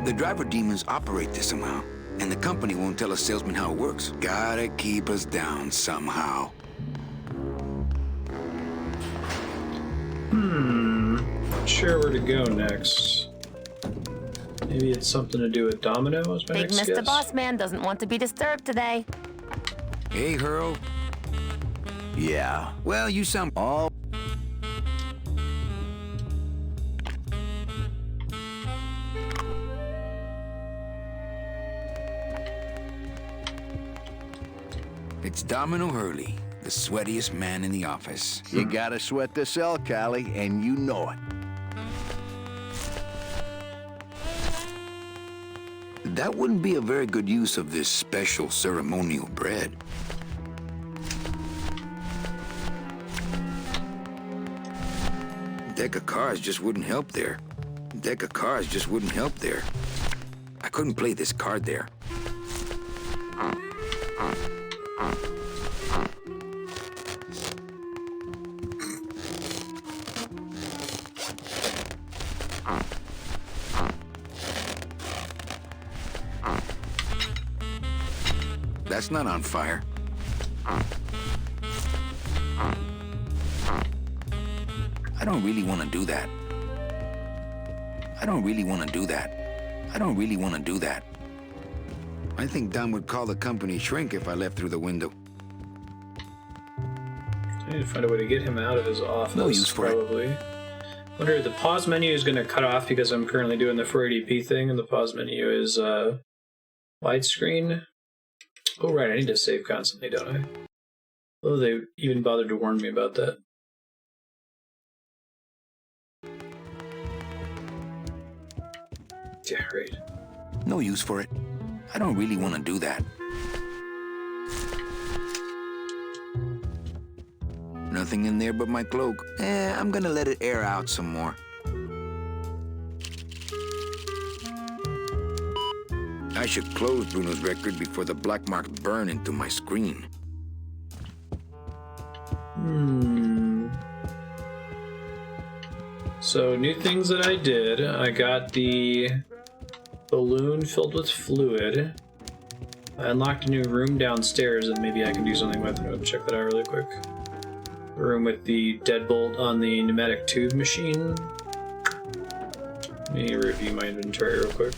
The driver demons operate this somehow, and the company won't tell us salesmen how it works. Gotta keep us down somehow. Not sure where to go next. Maybe it's something to do with Domino as my Big next Mr. guess. Boss Man doesn't want to be disturbed today. Hey, Hurl. Yeah. Well, you sound all... It's Domino Hurley, the sweatiest man in the office. You gotta sweat the cell, Callie, and you know it. That wouldn't be a very good use of this special ceremonial bread. Deck of cards just wouldn't help there. Deck of cards just wouldn't help there. I couldn't play this card there. That's not on fire. I don't really want to do that. I don't really want to do that. I don't really want to do that. I think Dom would call the company shrink if I left through the window. I need to find a way to get him out of his office. No use for it. probably. Wonder, the pause menu is going to cut off because I'm currently doing the 480p thing, and the pause menu is widescreen. Oh, right, I need to save constantly, don't I? Oh, they even bothered to warn me about that. Yeah, right. No use for it. I don't really want to do that. Nothing in there but my cloak. I'm gonna let it air out some more. I should close Bruno's record before the black marks burn into my screen. So, new things that I did. I got the balloon filled with fluid. I unlocked a new room downstairs that maybe I can do something with. I'm going to check that out really quick. A room with the deadbolt on the pneumatic tube machine. Let me review my inventory real quick.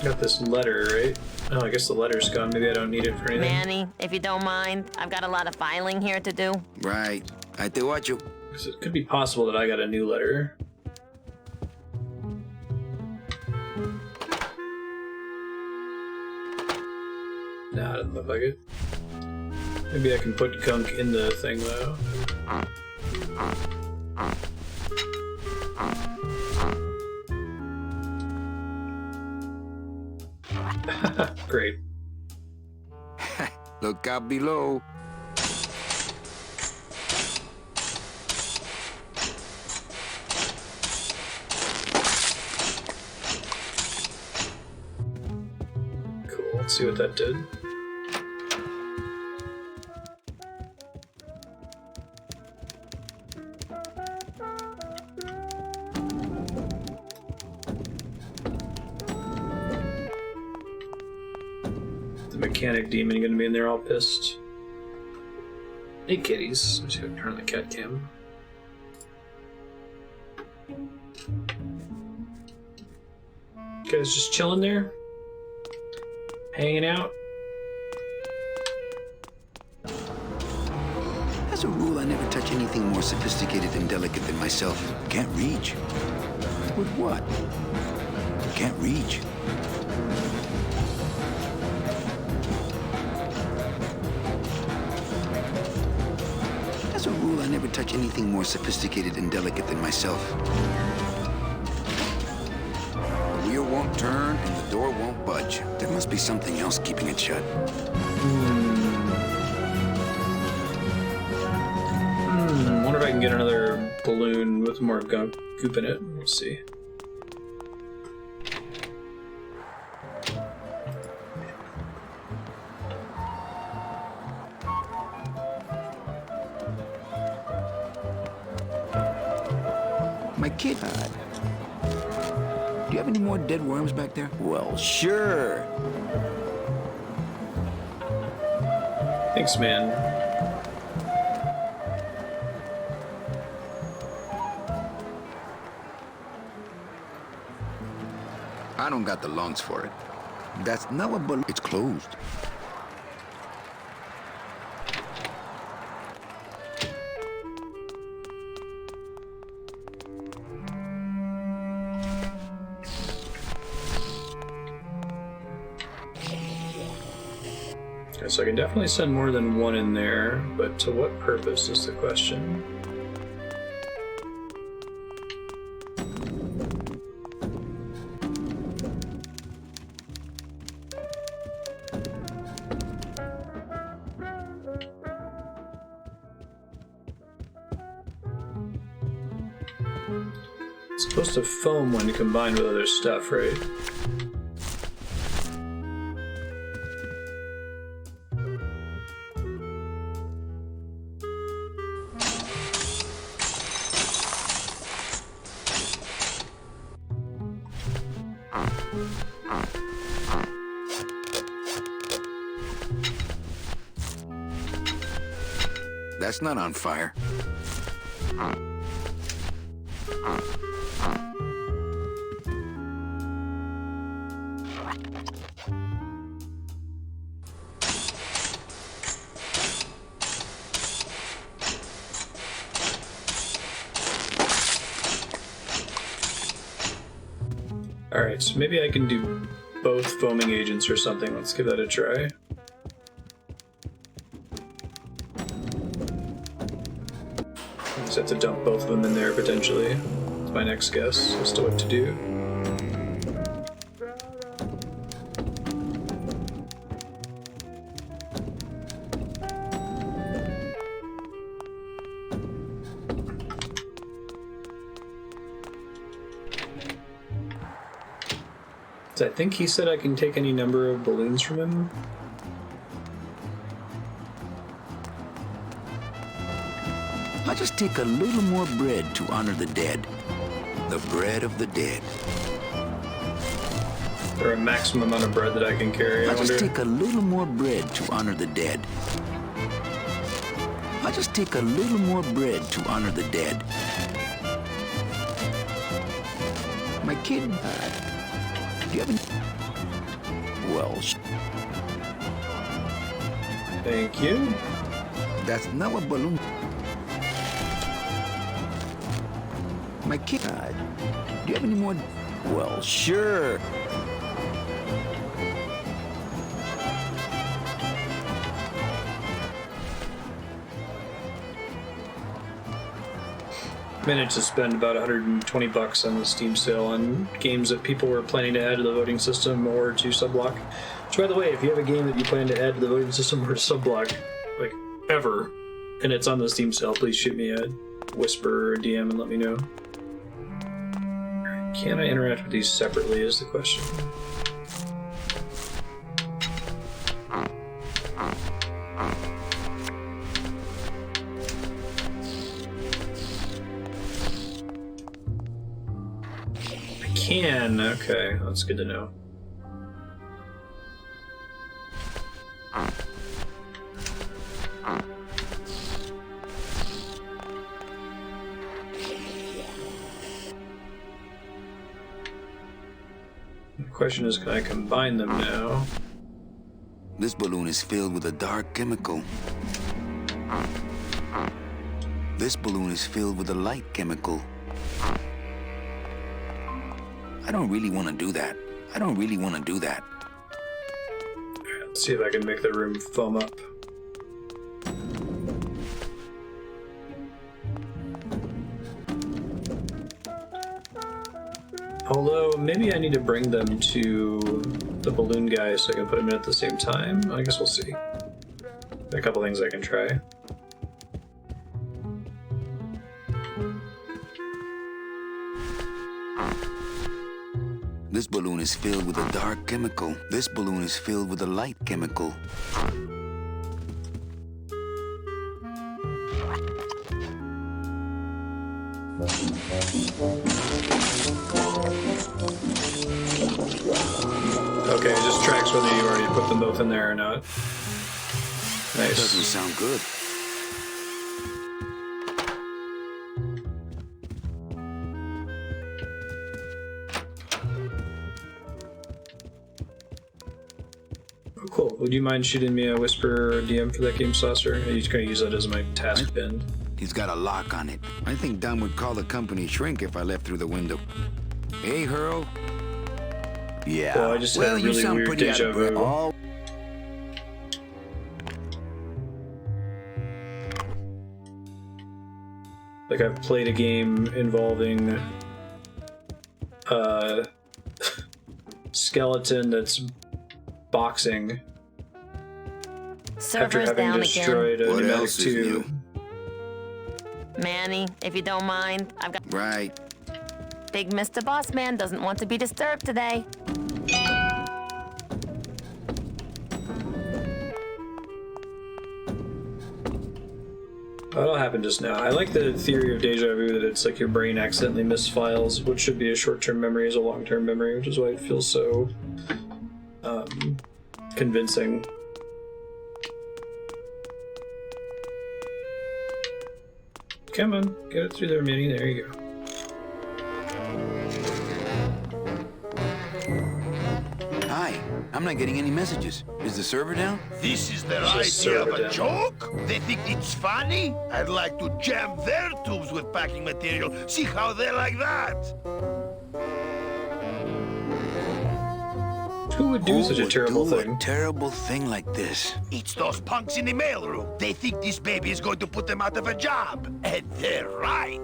Got this letter, right? Oh, I guess the letter's gone. Maybe I don't need it for anything. Manny, if you don't mind, I've got a lot of filing here to do. Right. I te watcho. Because it could be possible that I got a new letter. Nah, it doesn't look like it. Maybe I can put gunk in the thing, though. Great. Look out below. Cool, let's see what that did. Mechanic demon gonna be in there all pissed. Hey kitties. Let's go turn on the cat cam. Guys just chilling there? Hanging out? As a rule, I never touch anything more sophisticated and delicate than myself. Can't reach. With what? Can't reach. As a rule, I never touch anything more sophisticated and delicate than myself. The wheel won't turn and the door won't budge. There must be something else keeping it shut. Wonder if I can get another balloon with more goop in it. We'll see. My kid, do you have any more dead worms back there? Well, sure. Thanks, man. I don't got the lungs for it. That's not a balloon. It's closed. Okay, so I can definitely send more than one in there, but to what purpose is the question? It's supposed to foam when combined with other stuff, right? That's not on fire. Alright, so maybe I can do both foaming agents or something. Let's give that a try. Just have to dump both of them in there potentially. That's my next guess as to what to do. I think he said I can take any number of balloons from him. I'll just take a little more bread to honor the dead. The bread of the dead. Is there a maximum amount of bread that I can carry? I'll just take a little more bread to honor the dead. I'll just take a little more bread to honor the dead. My kid, do you have any? Well, thank you. That's not a balloon. My kid, do you have any more? Well, sure. Managed to spend about $120 on the Steam sale on games that people were planning to add to the voting system or to subblock. Which, by the way, if you have a game that you plan to add to the voting system or subblock, like ever, and it's on the Steam sale, please shoot me a whisper or a DM and let me know. Can I interact with these separately is the question. Can. Okay, that's good to know. The question is, can I combine them now? This balloon is filled with a dark chemical. This balloon is filled with a light chemical. I don't really want to do that. I don't really want to do that. Let's see if I can make the room foam up. Although, maybe I need to bring them to the balloon guy so I can put them in at the same time. I guess we'll see. A couple things I can try. This balloon is filled with a dark chemical. This balloon is filled with a light chemical. Okay, it just tracks whether you already put them both in there or not. That Nice. doesn't sound good. Oh, cool. Would you mind shooting me a Whisper DM for that game saucer? I'm just going to use that as my task bin. He's got a lock on it. I think Dom would call the company shrink if I left through the window. Hey, Hurl. Yeah. Well, I just had a you really sound weird pretty out deja of breath. vu. All Like, I've played a game involving a skeleton that's boxing after Server's having down again. destroyed a What pneumatic else is tube. new? Manny, if you don't mind, I've got Right. big Mr. Boss Man doesn't want to be disturbed today. That'll happen just now. I like the theory of deja vu that it's like your brain accidentally missed files. What should be a short-term memory is a long-term memory, which is why it feels so convincing. Come on, get it through there, Manny. There you go. Hi. I'm not getting any messages. Is the server down? This is their Just idea of serve it a down. joke? They think it's funny? I'd like to jam their tubes with packing material. See how they like that? Who would do such a terrible do thing? a terrible thing like this? It's those punks in the mailroom. They think this baby is going to put them out of a job. And they're right.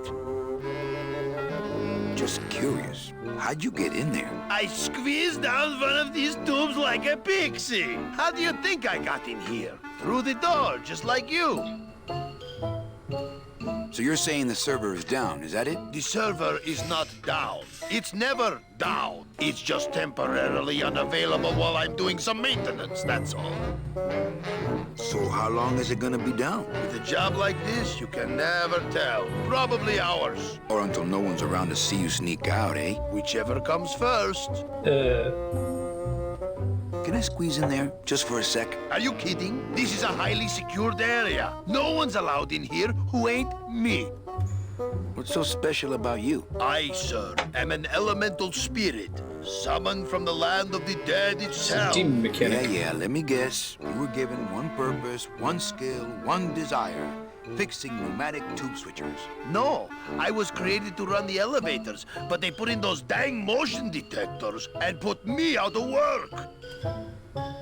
Just curious. How'd you get in there? I squeezed down one of these tubes like a pixie. How do you think I got in here? Through the door, just like you. So you're saying the server is down, is that it? The server is not down. It's never down. It's just temporarily unavailable while I'm doing some maintenance, that's all. So how long is it gonna be down? With a job like this, you can never tell. Probably hours. Or until no one's around to see you sneak out, eh? Whichever comes first. Can I squeeze in there, just for a sec? Are you kidding? This is a highly secured area. No one's allowed in here who ain't me. What's so special about you? I, sir, am an elemental spirit, summoned from the land of the dead itself. Demon mechanic. Yeah, let me guess. You were given one purpose, one skill, one desire. Fixing pneumatic tube switchers. No, I was created to run the elevators, but they put in those dang motion detectors and put me out of work.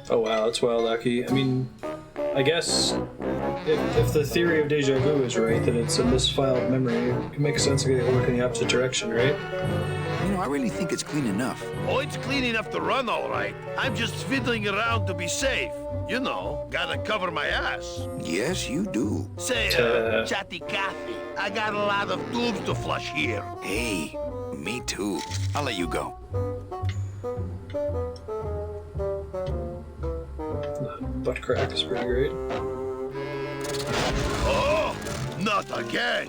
Oh wow, that's wild, Aki. I mean, I guess if the theory of deja vu is right, that it's a misfiled memory, it makes sense to get it work in the opposite direction, right? You know, I really think it's clean enough. Oh, it's clean enough to run, all right. I'm just fiddling around to be safe. You know, gotta cover my ass. Yes, you do. Say, Chatty Cathy, I got a lot of tubes to flush here. Hey, me too. I'll let you go. Butt crack is pretty great. Oh, not again.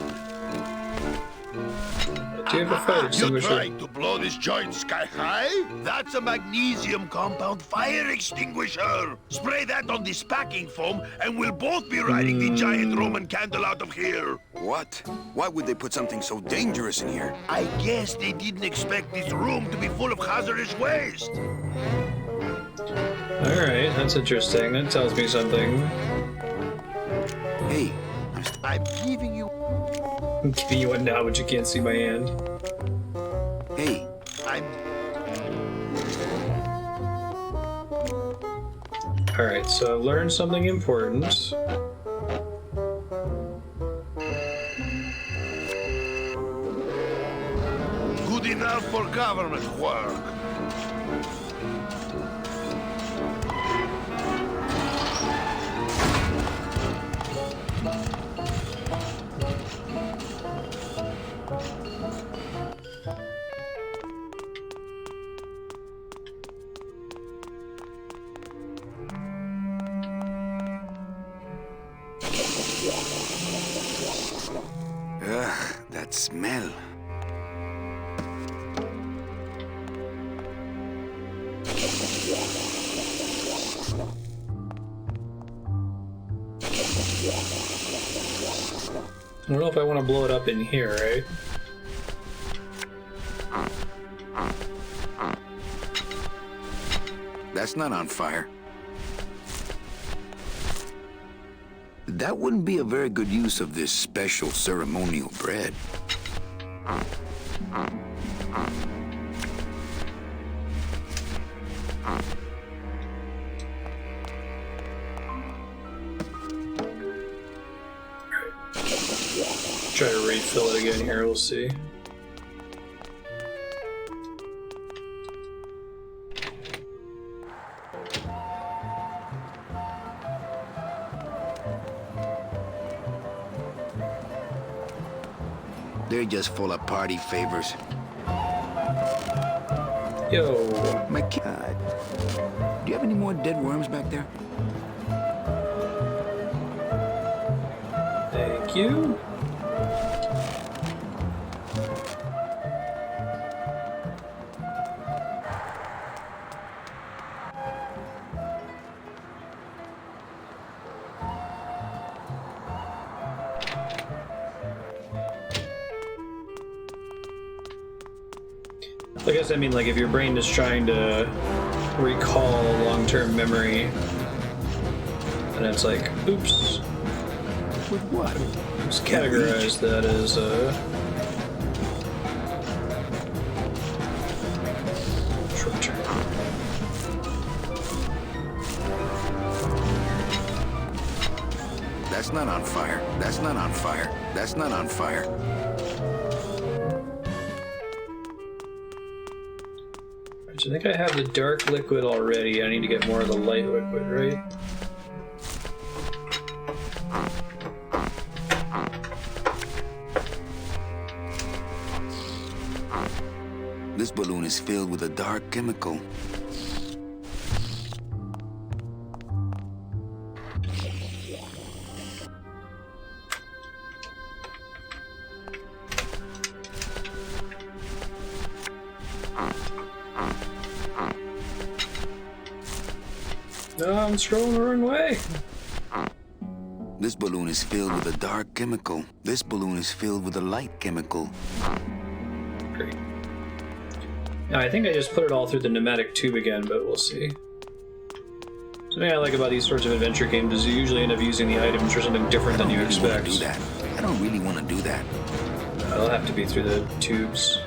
Do you have a fire You extinguisher? trying to blow this joint sky high? That's a magnesium compound fire extinguisher. Spray that on this packing foam, and we'll both be riding the giant Roman candle out of here. What? Why would they put something so dangerous in here? I guess they didn't expect this room to be full of hazardous waste. Alright, that's interesting. That tells me something. Hey, I'm giving you... I'm giving you one now, but you can't see my hand. hey, I'm Alright, so I've learned something important. Good enough for government work. Ugh, that smell. I don't know if I want to blow it up in here, right? That's not on fire. That wouldn't be a very good use of this special ceremonial bread. Try to refill it again here, we'll see. They're just full of party favors. Yo. My God. Do you have any more dead worms back there? Thank you. I guess I mean, like, if your brain is trying to recall long-term memory, and it's like, oops. With what? Just categorize that as short-term. That's not on fire. That's not on fire. That's not on fire. So I think I have the dark liquid already. I need to get more of the light liquid, right? This balloon is filled with a dark chemical. No, I'm scrolling the wrong way. This balloon is filled with a dark chemical. This balloon is filled with a light chemical. Great. Now, I think I just put it all through the pneumatic tube again, but we'll see. Something I like about these sorts of adventure games is you usually end up using the items for something different than you expect. Do that. I don't really want to do that. It'll have to be through the tubes.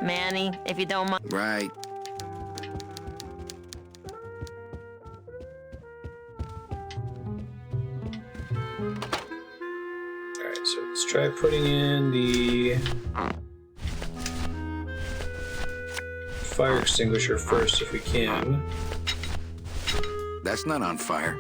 Manny, if you don't mind. Right. Alright, so let's try putting in the fire extinguisher first if we can. That's not on fire.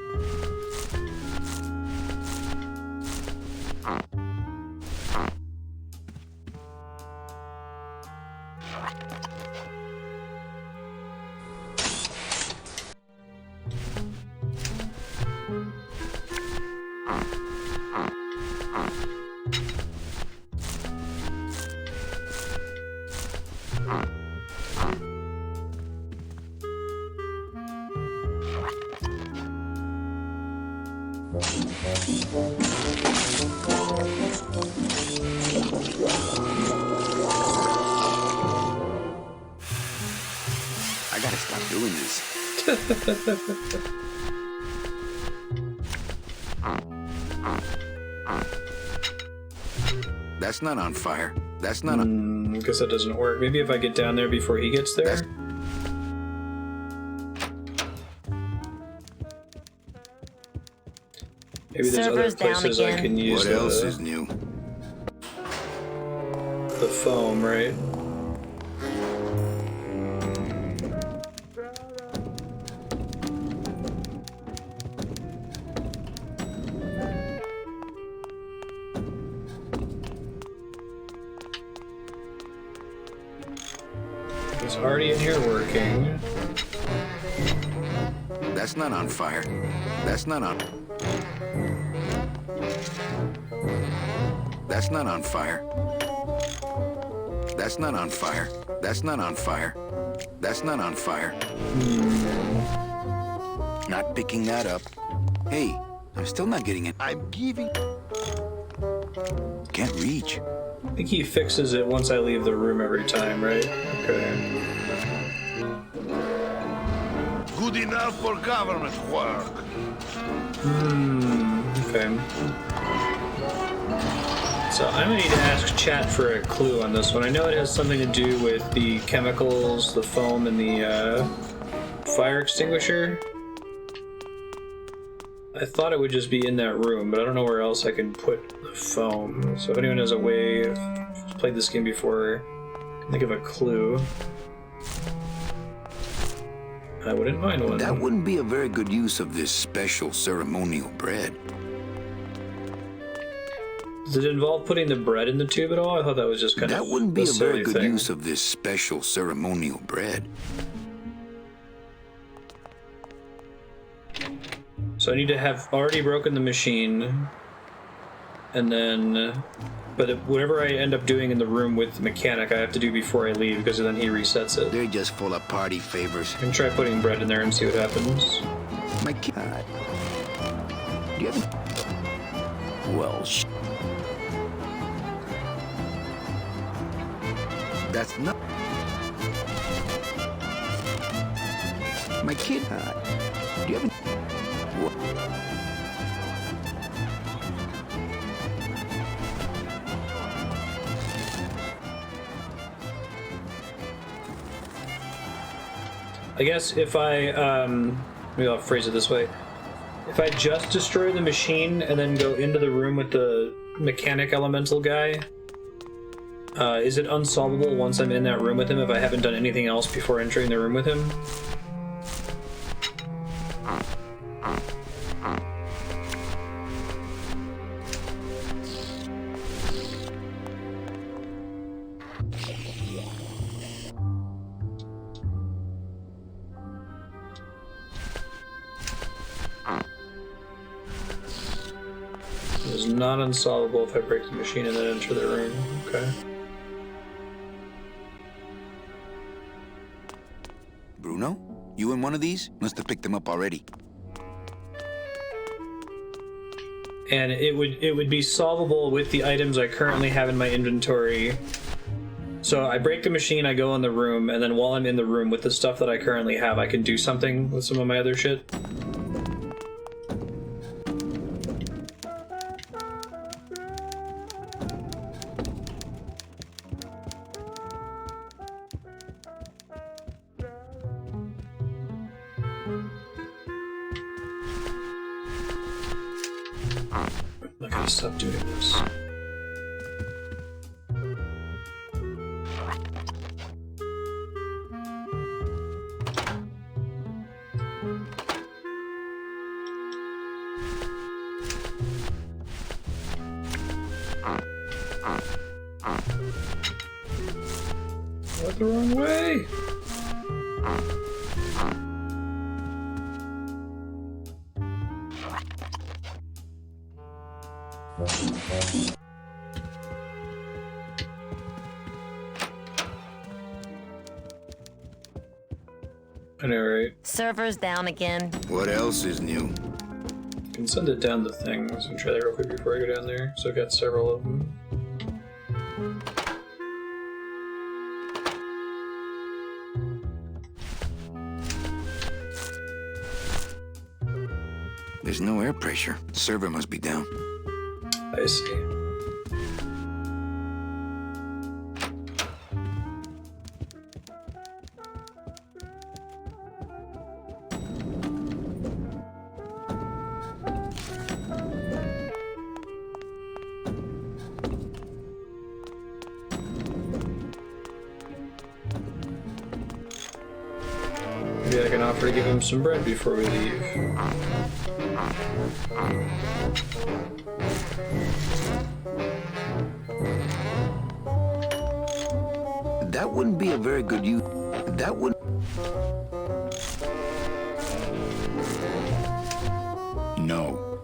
I gotta stop doing this. That's not on fire. That's not on... Guess that doesn't work. Maybe if I get down there before he gets there? Maybe there's other Server's down places I again. can use What else is new? the foam, right? It's already in here working. That's not on fire. That's not on... That's not on fire. That's not on fire. That's not on fire. That's not on fire. Not picking that up. Hey, I'm still not getting it. I'm giving... Can't reach. I think he fixes it once I leave the room every time, right? Okay. Good enough for government work. Okay. So I'm gonna need to ask chat for a clue on this one. I know it has something to do with the chemicals, the foam, and the fire extinguisher. I thought it would just be in that room, but I don't know where else I can put the foam. So if anyone has a way, if you've played this game before, can think of a clue. I wouldn't mind one. That wouldn't be a very good use of this special ceremonial bread. Does it involve putting the bread in the tube at all? I thought that was just kind of That wouldn't be a very good thing. use of this special ceremonial bread. So I need to have already broken the machine, and then, but whatever I end up doing in the room with the mechanic, I have to do before I leave, because then he resets it. They're just full of party favors. I can try putting bread in there and see what happens. My kid. Do you have Well, that's not. My kid. Do you have I guess if I, maybe I'll phrase it this way. If I just destroy the machine and then go into the room with the mechanic elemental guy, is it unsolvable once I'm in that room with him if I haven't done anything else before entering the room with him? It's not unsolvable if I break the machine and then enter the room. Okay. Bruno? You in one of these? Must have picked them up already. And it would be solvable with the items I currently have in my inventory. So I break the machine, I go in the room, and then while I'm in the room with the stuff that I currently have, I can do something with some of my other shit. I gotta stop doing this. Went the wrong way. I know, right? Server's down again. What else is new? I can send it down the thing. Let's try that real quick before I go down there. So I got several of them. There's no air pressure. The server must be down. I see. Maybe I can offer to give him some bread before we leave. That wouldn't be a very good use. That would. No.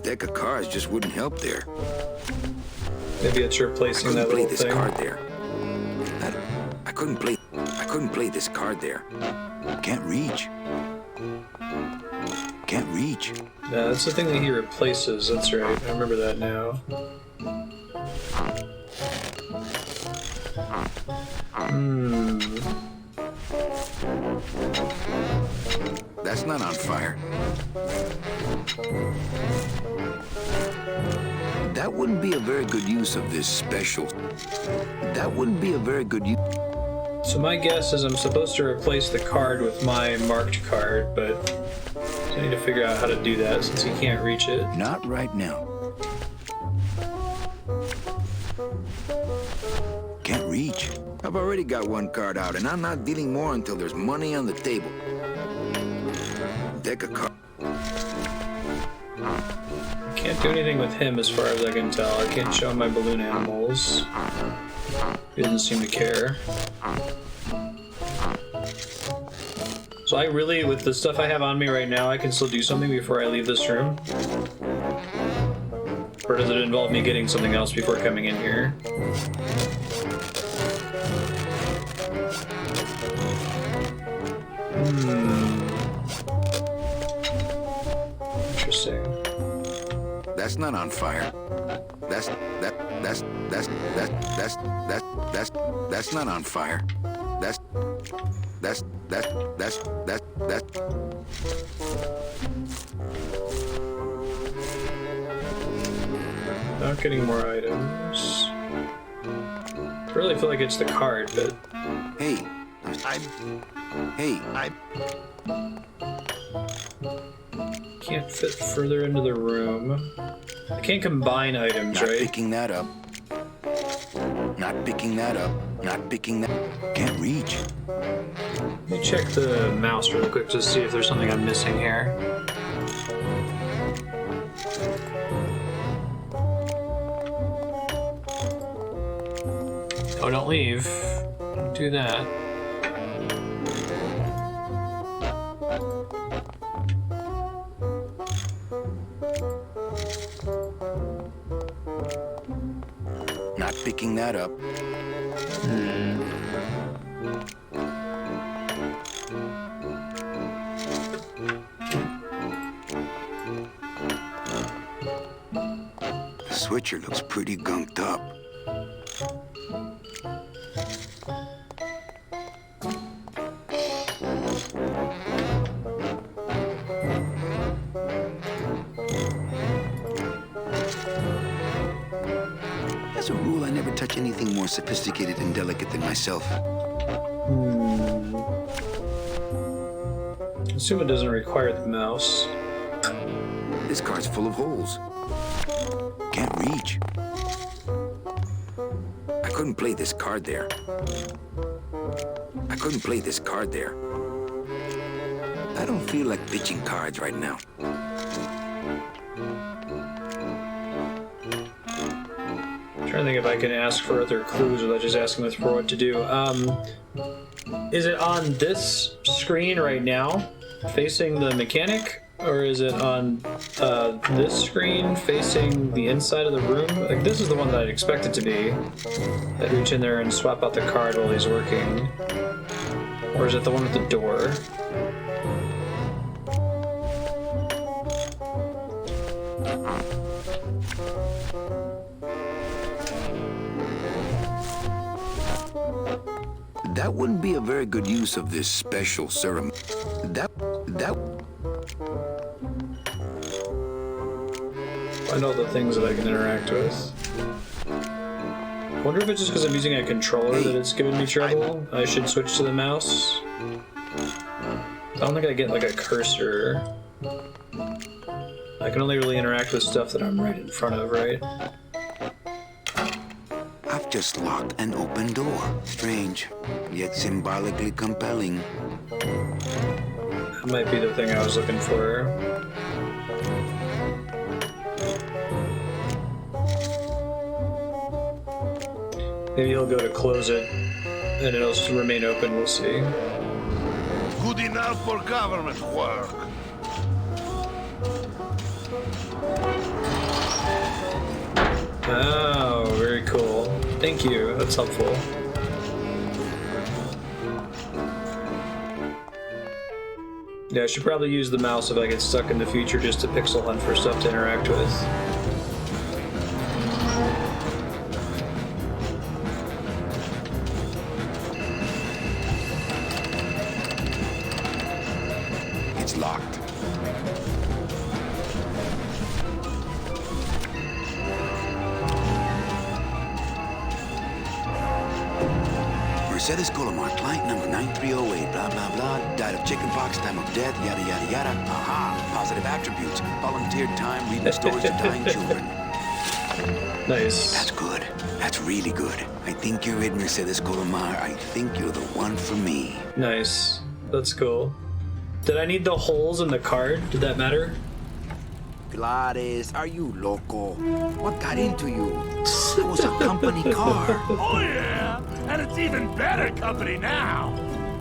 Deck of cards just wouldn't help there. Maybe it's replacing that little this thing. card there. I couldn't play this card there. Can't reach. Can't reach. Yeah, that's the thing that he replaces. That's right. I remember that now. That's not on fire. That wouldn't be a very good use of this special. That wouldn't be a very good use. So my guess is I'm supposed to replace the card with my marked card, but I need to figure out how to do that since he can't reach it. Not right now. Can't reach. I've already got one card out, and I'm not dealing more until there's money on the table. Deck of cards. Can't do anything with him as far as I can tell. I can't show him my balloon animals. He doesn't seem to care. So I really, with the stuff I have on me right now, I can still do something before I leave this room? Or does it involve me getting something else before coming in here? Interesting. That's not on fire. That's not on fire. That's Not getting more items. I really feel like it's the card, but Hey, can't fit further into the room. I can't combine items, not right? picking that up. Not picking that up. Not picking that. Can't reach. Let me check the mouse real quick to see if there's something I'm missing here. Oh, don't leave. Don't do that. Not picking that up. The switcher looks pretty gunked up. As a rule, I never touch anything more sophisticated and delicate than myself. I assume it doesn't require the mouse. This card's full of holes. Can't reach. I couldn't play this card there. I couldn't play this card there. I don't feel like pitching cards right now. I'm trying to think if I can ask for other clues without just asking for what to do. Is it on this screen right now, facing the mechanic? Or is it on this screen facing the inside of the room? Like, this is the one that I'd expect it to be. I'd reach in there and swap out the card while he's working. Or is it the one with the door? That wouldn't be a very good use of this special ceremony. I know the things that I can interact with. Wonder if it's just because I'm using a controller that it's giving me trouble. I should switch to the mouse. I don't think I get like a cursor. I can only really interact with stuff that I'm right in front of, right? I've just locked an open door. Strange, yet symbolically compelling. That might be the thing I was looking for. Maybe he'll go to close it, and it'll just remain open, we'll see. Good enough for government work. Oh, very cool. Thank you, that's helpful. Yeah, I should probably use the mouse if I get stuck in the future just to pixel hunt for stuff to interact with. It's locked. Mercedes Colomar, client number 9308, blah, blah, blah. Died of chickenpox, time of death, yada, yada, yada. Aha, positive attributes. Volunteered time, reading stories to dying children. Nice. That's good. That's really good. I think you're it, Mercedes Colomar. I think you're the one for me. Nice. That's cool. Did I need the holes in the card? Did that matter? Glottis, are you loco? What got into you? It was a company car. Oh yeah, and it's even better company now.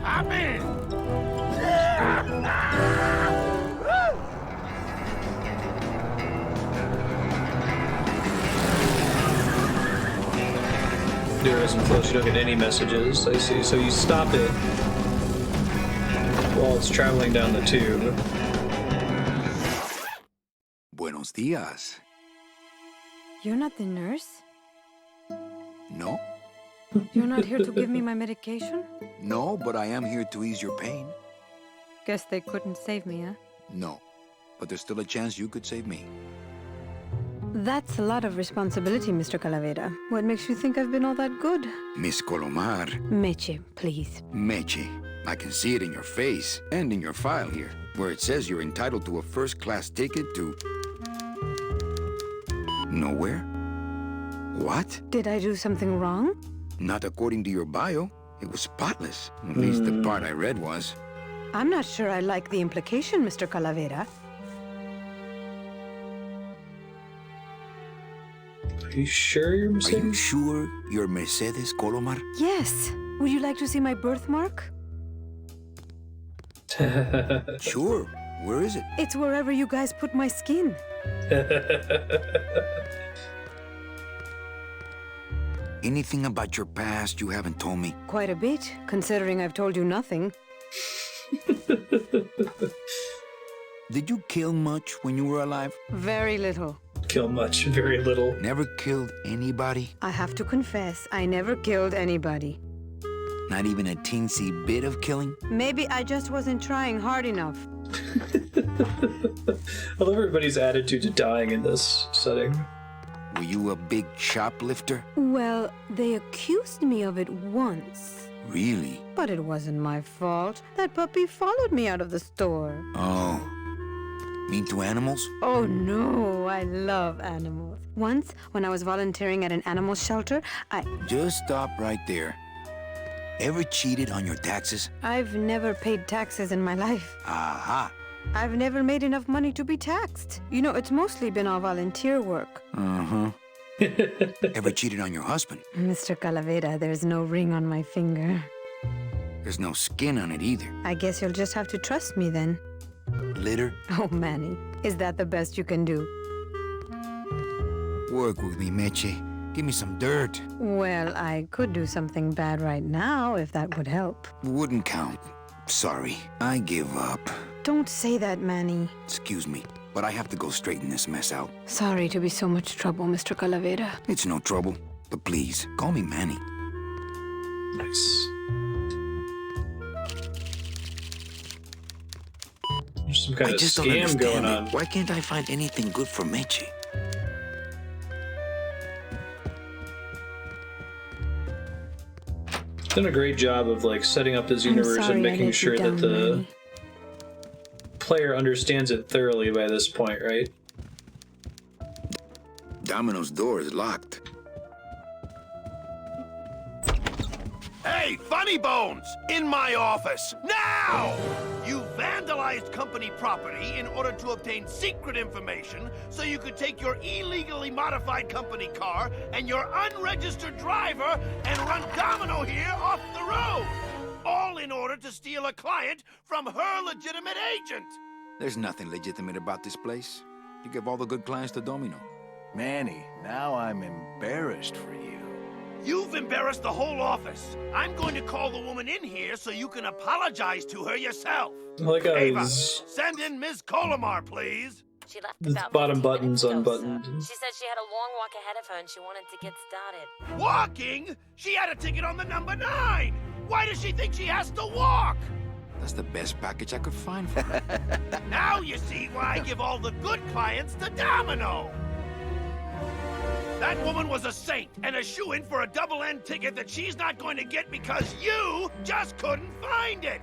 I'm in. There isn't close, you don't get any messages. I see. So you stop it while it's traveling down the tube. Buenos dias. You're not the nurse? No? You're not here to give me my medication? No, but I am here to ease your pain. Guess they couldn't save me, huh? No, but there's still a chance you could save me. That's a lot of responsibility, Mr. Calavera. What makes you think I've been all that good? Miss Colomar. Meche, please. Meche. I can see it in your face and in your file here, where it says you're entitled to a first-class ticket to... nowhere? What? Did I do something wrong? Not according to your bio. It was spotless. At least the part I read was. I'm not sure I like the implication, Mr. Calavera. Are you sure you're Mercedes? Are you sure you're Mercedes Colomar? Yes. Would you like to see my birthmark? Sure. Where is it? It's wherever you guys put my skin. Anything about your past you haven't told me? Quite a bit, considering I've told you nothing. Did you kill much when you were alive? Very little. Kill much, very little. Never killed anybody? I have to confess, I never killed anybody. Not even a teensy bit of killing? Maybe I just wasn't trying hard enough. I love everybody's attitude to dying in this setting. Were you a big shoplifter? Well, they accused me of it once. Really? But it wasn't my fault. That puppy followed me out of the store. Oh. Mean to animals? Oh no, I love animals. Once, when I was volunteering at an animal shelter, Just stop right there. Ever cheated on your taxes? I've never paid taxes in my life. Aha. I've never made enough money to be taxed. You know, it's mostly been all volunteer work. Uh-huh. Ever cheated on your husband? Mr. Calavera, there's no ring on my finger. There's no skin on it either. I guess you'll just have to trust me then. Litter? Oh, Manny, is that the best you can do? Work with me, Meche. Give me some dirt. Well, I could do something bad right now, if that would help. Wouldn't count. Sorry, I give up. Don't say that, Manny. Excuse me, but I have to go straighten this mess out. Sorry to be so much trouble, Mr. Calavera. It's no trouble, but please, call me Manny. Nice. some kind I of just don't scam going understand on. it. Why can't I find anything good for Meche? Done a great job of like setting up this I'm universe sorry and I making let you sure that down, the Manny. player understands it thoroughly by this point, right? Domino's door is locked. Hey, Funny Bones! In my office, now! You vandalized company property in order to obtain secret information so you could take your illegally modified company car and your unregistered driver and run Domino here off the road! All in order to steal a client from her legitimate agent! There's nothing legitimate about this place. You give all the good clients to Domino. Manny, now I'm embarrassed for you. You've embarrassed the whole office. I'm going to call the woman in here so you can apologize to her yourself. Like I Ava, was send in Ms. Colomar, please. She left His about bottom 15 buttons minutes ago, unbuttoned. sir. She said she had a long walk ahead of her and she wanted to get started. Walking? She had a ticket on the number 9. Why does she think she has to walk? That's the best package I could find for her. Now you see why I give all the good clients to Domino. That woman was a saint and a shoo-in for a double-end ticket that she's not going to get because you just couldn't find it.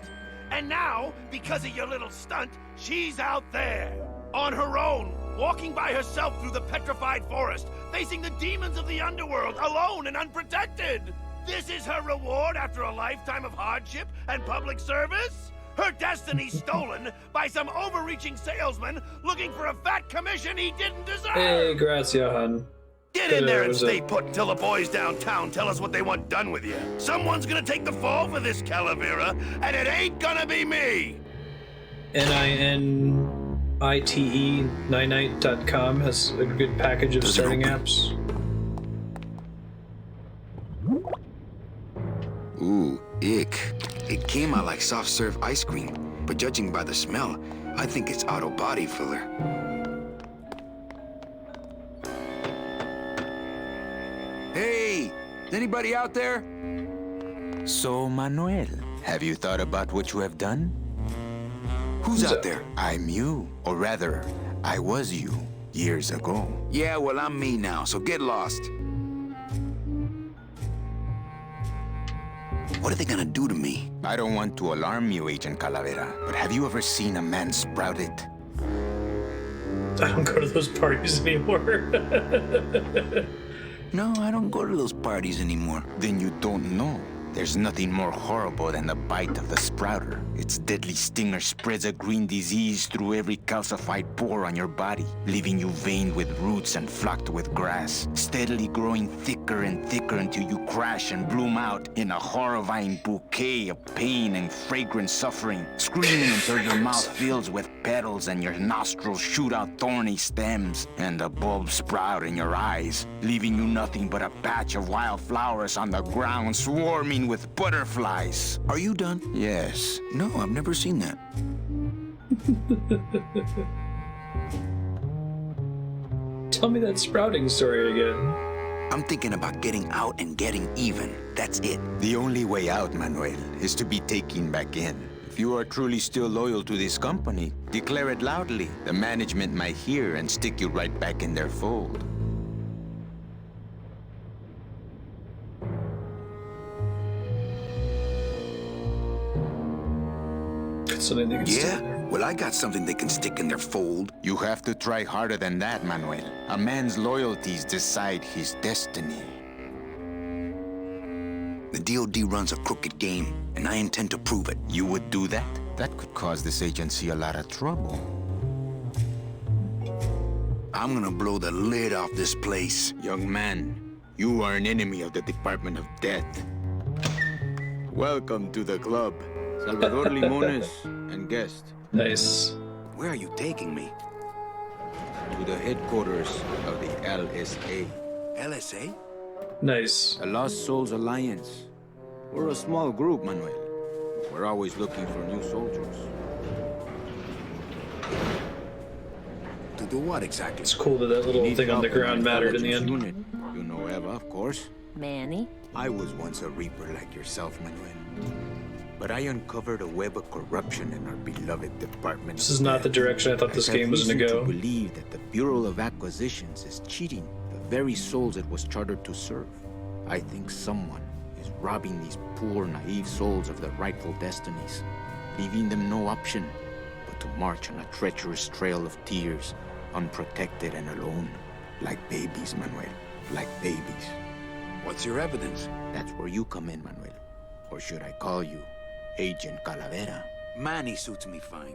And now, because of your little stunt, she's out there, on her own, walking by herself through the Petrified forest, facing the demons of the underworld, alone and unprotected. This is her reward after a lifetime of hardship and public service? Her destiny stolen by some overreaching salesman looking for a fat commission he didn't deserve! Hey, grazie, hon. Get in there and was a- stay put until the boys downtown tell us what they want done with you. Someone's gonna take the fall for this Calavera, and it ain't gonna be me! NINITE99.com has a good package of Does it starting open? apps. Ooh, ick. It came out like soft serve ice cream, but judging by the smell, I think it's auto body filler. Hey, is anybody out there? So, Manuel, have you thought about what you have done? Who's out there? I'm you, or rather, I was you, years ago. Yeah, well, I'm me now, so get lost. What are they gonna do to me? I don't want to alarm you, Agent Calavera, but have you ever seen a man sprouted? I don't go to those parties anymore. No, I don't go to those parties anymore. Then you don't know. There's nothing more horrible than the bite of the sprouter. Its deadly stinger spreads a green disease through every calcified pore on your body, leaving you veined with roots and flocked with grass, steadily growing thicker and thicker until you crash and bloom out in a horrifying bouquet of pain and fragrant suffering, screaming until your mouth fills with petals and your nostrils shoot out thorny stems, and the bulbs sprout in your eyes, leaving you nothing but a patch of wild flowers on the ground swarming with butterflies. Are you done? Yes. No, I've never seen that. Tell me that sprouting story again. I'm thinking about getting out and getting even. That's it. The only way out, Manuel, is to be taken back in. If you are truly still loyal to this company, declare it loudly. The management might hear and stick you right back in their fold. Something they can stick Yeah? there. Well, I got something they can stick in their fold. You have to try harder than that, Manuel. A man's loyalties decide his destiny. The DOD runs a crooked game, and I intend to prove it. You would do that? That could cause this agency a lot of trouble. I'm gonna blow the lid off this place. Young man, you are an enemy of the Department of Death. Welcome to the club. Salvatore Limones and guest. Nice. Where are you taking me? To the headquarters of the LSA. LSA? Nice. The Lost Souls Alliance. We're a small group, Manuel. We're always looking for new soldiers. To do what exactly? It's cool that that little Need thing on the help in ground our mattered in the intelligence end. Unit. You know Eva, of course. Manny? I was once a Reaper like yourself, Manuel. but I uncovered a web of corruption in our beloved department. This is not the direction I thought this game was going to go. I believe that the Bureau of Acquisitions is cheating the very souls it was chartered to serve. I think someone is robbing these poor, naive souls of their rightful destinies, leaving them no option but to march on a treacherous trail of tears, unprotected and alone, like babies, Manuel, like babies. What's your evidence? That's where you come in, Manuel. Or should I call you Agent Calavera? Manny suits me fine.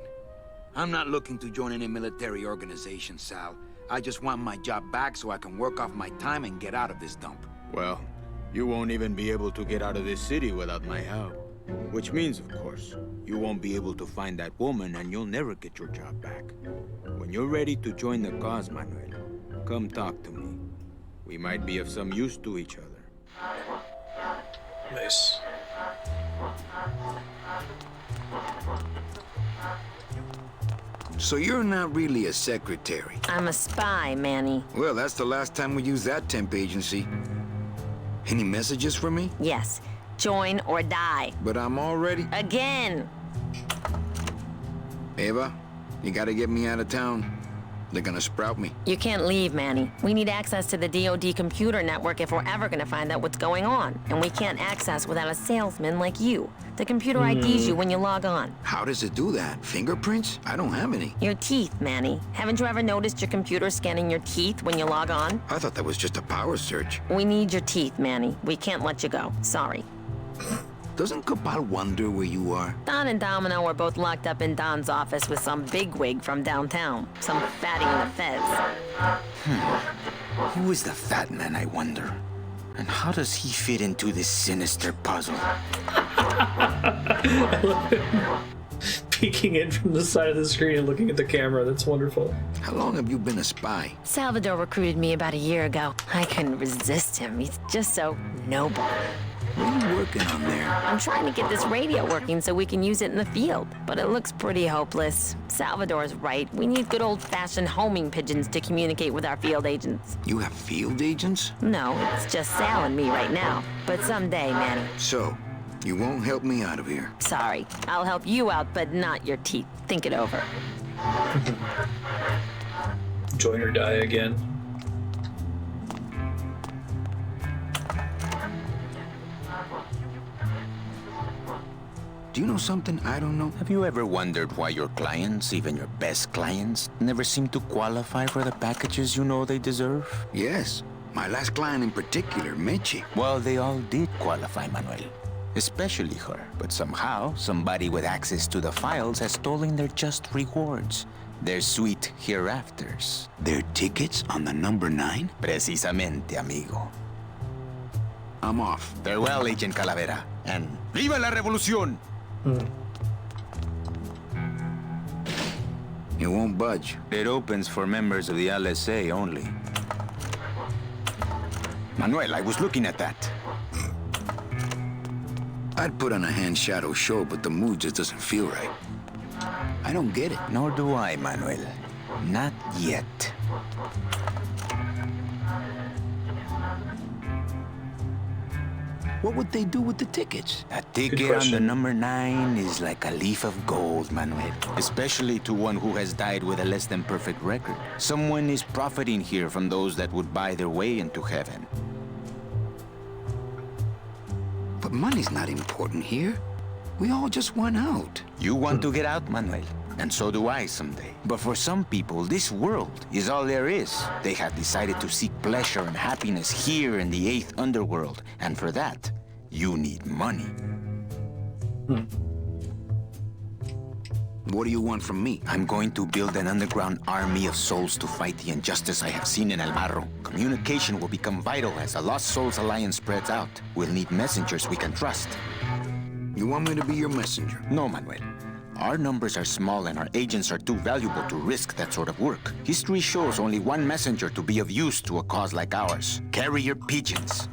I'm not looking to join any military organization, Sal. I just want my job back so I can work off my time and get out of this dump. Well, you won't even be able to get out of this city without my help. Which means, of course, you won't be able to find that woman and you'll never get your job back. When you're ready to join the cause, Manuel, come talk to me. We might be of some use to each other. Nice. So you're not really a secretary? I'm a spy, Manny. Well, that's the last time we used that temp agency. Any messages for me? Yes. Join or die. But I'm already... Again! Eva, you gotta get me out of town. They're gonna sprout me. You can't leave, Manny. We need access to the DOD computer network if we're ever gonna find out what's going on. And we can't access without a salesman like you. The computer IDs you when you log on. How does it do that? Fingerprints? I don't have any. Your teeth, Manny. Haven't you ever noticed your computer scanning your teeth when you log on? I thought that was just a power search. We need your teeth, Manny. We can't let you go. Sorry. Doesn't Cabal wonder where you are? Don and Domino are both locked up in Don's office with some bigwig from downtown. Some fatty in the feds. Who is the fat man, I wonder? And how does he fit into this sinister puzzle? Peeking in from the side of the screen and looking at the camera. That's wonderful. How long have you been a spy? Salvatore recruited me about a year ago. I couldn't resist him. He's just so noble. What are you working on there? I'm trying to get this radio working so we can use it in the field, but it looks pretty hopeless. Salvatore's right. We need good old-fashioned homing pigeons to communicate with our field agents. You have field agents? No, it's just Sal and me right now. But someday, Manny. So, you won't help me out of here? Sorry. I'll help you out, but not your teeth. Think it over. Join or die again. Do you know something I don't know? Have you ever wondered why your clients, even your best clients, never seem to qualify for the packages you know they deserve? Yes. My last client in particular, Meche. Well, they all did qualify, Manuel. Especially her. But somehow, somebody with access to the files has stolen their just rewards. Their sweet hereafters. Their tickets on the number 9? Precisamente, amigo. I'm off. Farewell, Agent Calavera. And ¡viva la revolución! You won't budge. It opens for members of the LSA only. Manuel, I was looking at that. I'd put on a hand shadow show, but the mood just doesn't feel right. I don't get it. Nor do I, Manuel. Not yet. What would they do with the tickets? A ticket on the number 9 is like a leaf of gold, Manuel. Especially to one who has died with a less than perfect record. Someone is profiting here from those that would buy their way into heaven. But money's not important here. We all just want out. You want to get out, Manuel. And so do I someday. But for some people, this world is all there is. They have decided to seek pleasure and happiness here in the 8th underworld. And for that, you need money. What do you want from me? I'm going to build an underground army of souls to fight the injustice I have seen in El Barro. Communication will become vital as the Lost Souls Alliance spreads out. We'll need messengers we can trust. You want me to be your messenger? No, Manuel. Our numbers are small and our agents are too valuable to risk that sort of work. History shows only one messenger to be of use to a cause like ours. Carrier pigeons.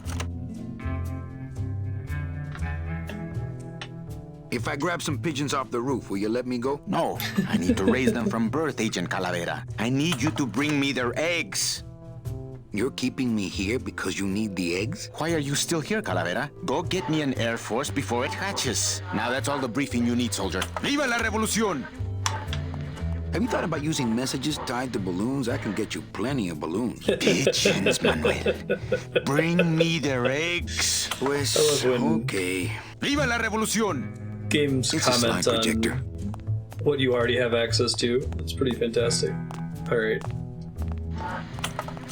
If I grab some pigeons off the roof, will you let me go? No, I need to raise them from birth, Agent Calavera. I need you to bring me their eggs. You're keeping me here because you need the eggs? Why are you still here, Calavera? Go get me an Air Force before it hatches. Now that's all the briefing you need, soldier. ¡Viva la revolución! Have you thought about using messages tied to balloons? I can get you plenty of balloons. Pigeons, Manuel. Bring me their eggs. Pues, okay. ¡Viva la revolución! Games It's a slide comment on projector. what you already have access to. It's pretty fantastic. Alright.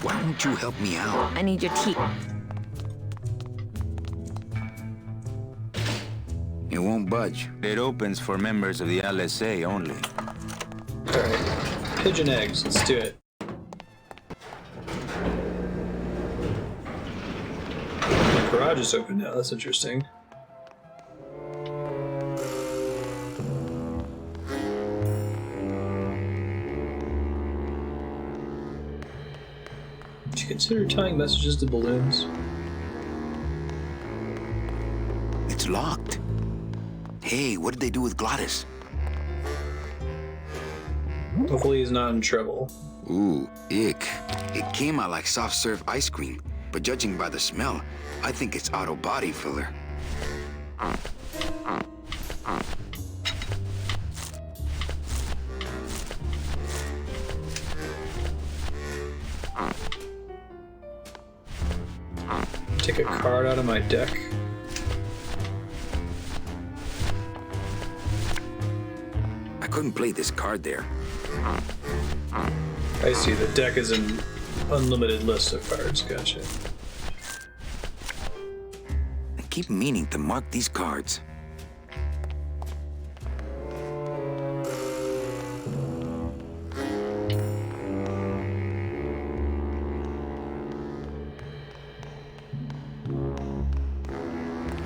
Why don't you help me out? I need your teeth. It won't budge. It opens for members of the LSA only. Alright. Pigeon eggs, let's do it. The garage is open now, that's interesting. Would you consider tying messages to balloons? It's locked. Hey, what did they do with Glottis? Hopefully he's not in trouble. Ooh, ick. It came out like soft serve ice cream, but judging by the smell, I think it's auto body filler. Take a card out of my deck. I couldn't play this card there. I see, the deck is an unlimited list of cards, gotcha. I keep meaning to mark these cards.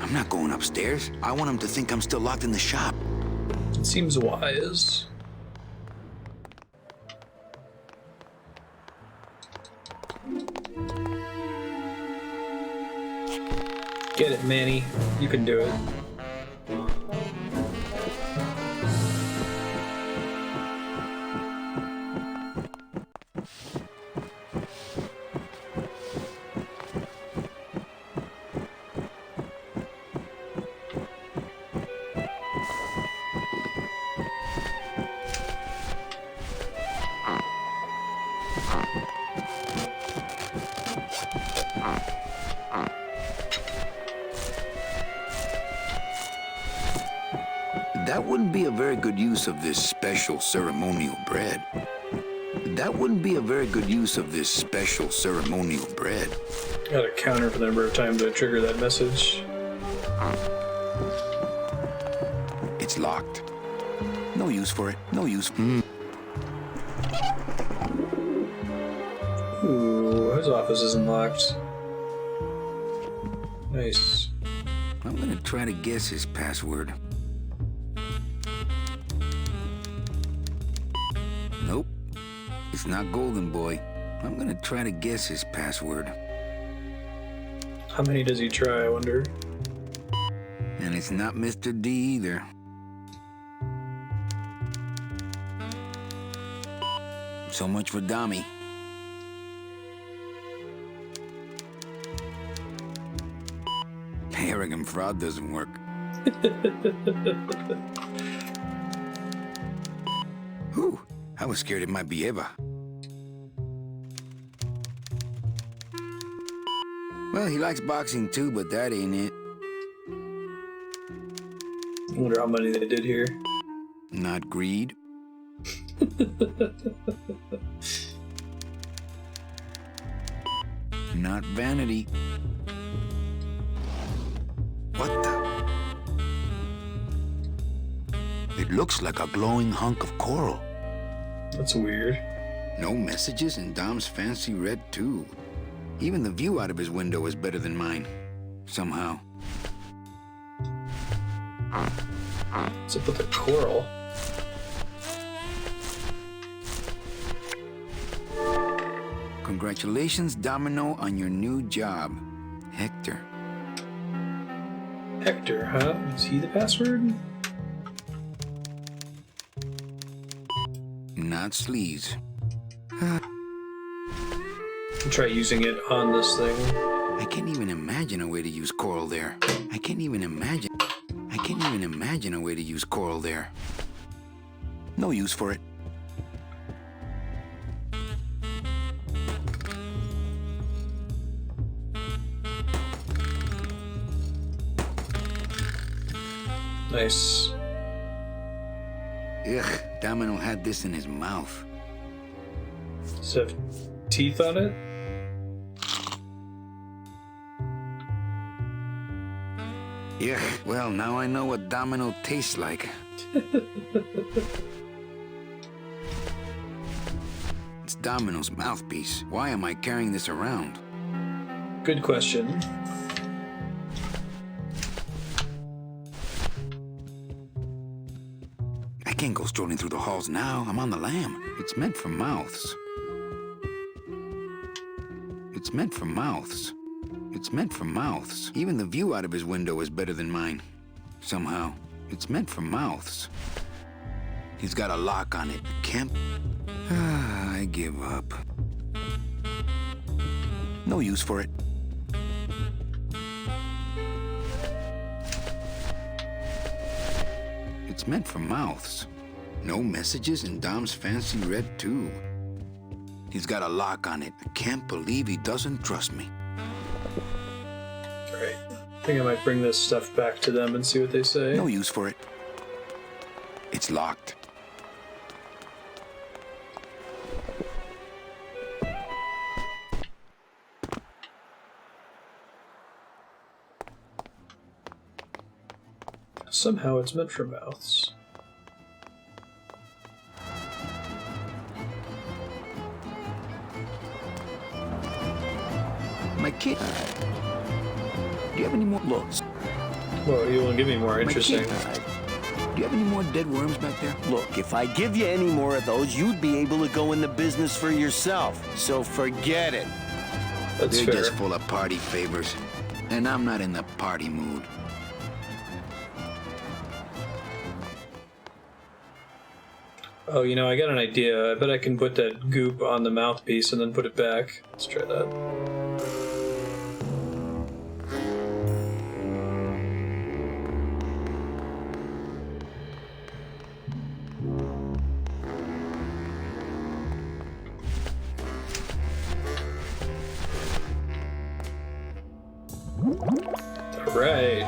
I'm not going upstairs. I want him to think I'm still locked in the shop. It seems wise. Get it, Manny. You can do it. That wouldn't be a very good use of this special ceremonial bread. That wouldn't be a very good use of this special ceremonial bread. Got a counter for the number of times I trigger that message. It's locked. No use for it. No use. Ooh, his office isn't locked. Nice. I'm gonna try to guess his password. Nope. It's not Golden Boy. I'm gonna try to guess his password. How many does he try, I wonder? And it's not Mr. D either. So much for Dommy. Arrogant fraud doesn't work. Whew, I was scared it might be Eva. Well, he likes boxing too, but that ain't it. I wonder how many they did here. Not greed. Not vanity. What the? It looks like a glowing hunk of coral. That's weird. No messages in Dom's fancy red tube. Even the view out of his window is better than mine. Somehow. What's up with the coral? Congratulations, Domino, on your new job. Hector. Hector, huh? Is he the password? Not sleaze. Try using it on this thing. I can't even imagine a way to use coral there. I can't even imagine a way to use coral there. No use for it. Nice. Ugh, Domino had this in his mouth. Does it have teeth on it? Ugh, well, now I know what Domino tastes like. It's Domino's mouthpiece. Why am I carrying this around? Good question. I can't go strolling through the halls now. I'm on the lam. It's meant for mouths. It's meant for mouths. It's meant for mouths. Even the view out of his window is better than mine. Somehow. It's meant for mouths. He's got a lock on it. Can't... I give up. No use for it. It's meant for mouths. No messages in Dom's fancy red tube. He's got a lock on it. I can't believe he doesn't trust me. Alright. I think I might bring this stuff back to them and see what they say. No use for it. It's locked. Somehow it's meant for mouths. My kid. Do you have any more looks? Well, you will give me more. Interesting. Do you have any more dead worms back there? Look, if I give you any more of those, you'd be able to go in the business for yourself. So forget it. That's They're fair. just full of party favors. And I'm not in the party mood. Oh, you know, I got an idea. I bet I can put that goop on the mouthpiece and then put it back. Let's try that. Alright.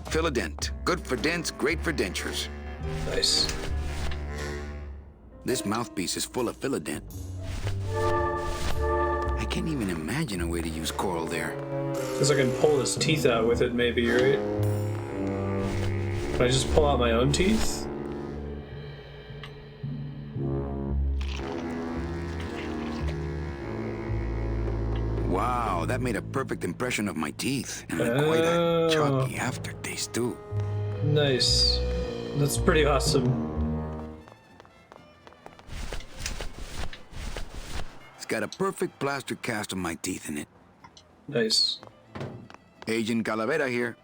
Fill a dent. Good for dents, great for dentures. Nice. This mouthpiece is full of Philodent. I can't even imagine a way to use coral there. Guess I can pull his teeth out with it, maybe, right? Can I just pull out my own teeth? Wow, that made a perfect impression of my teeth. And quite a chalky aftertaste, too. Nice. That's pretty awesome. It's got a perfect plaster cast of my teeth in it. Nice. Agent Calavera here.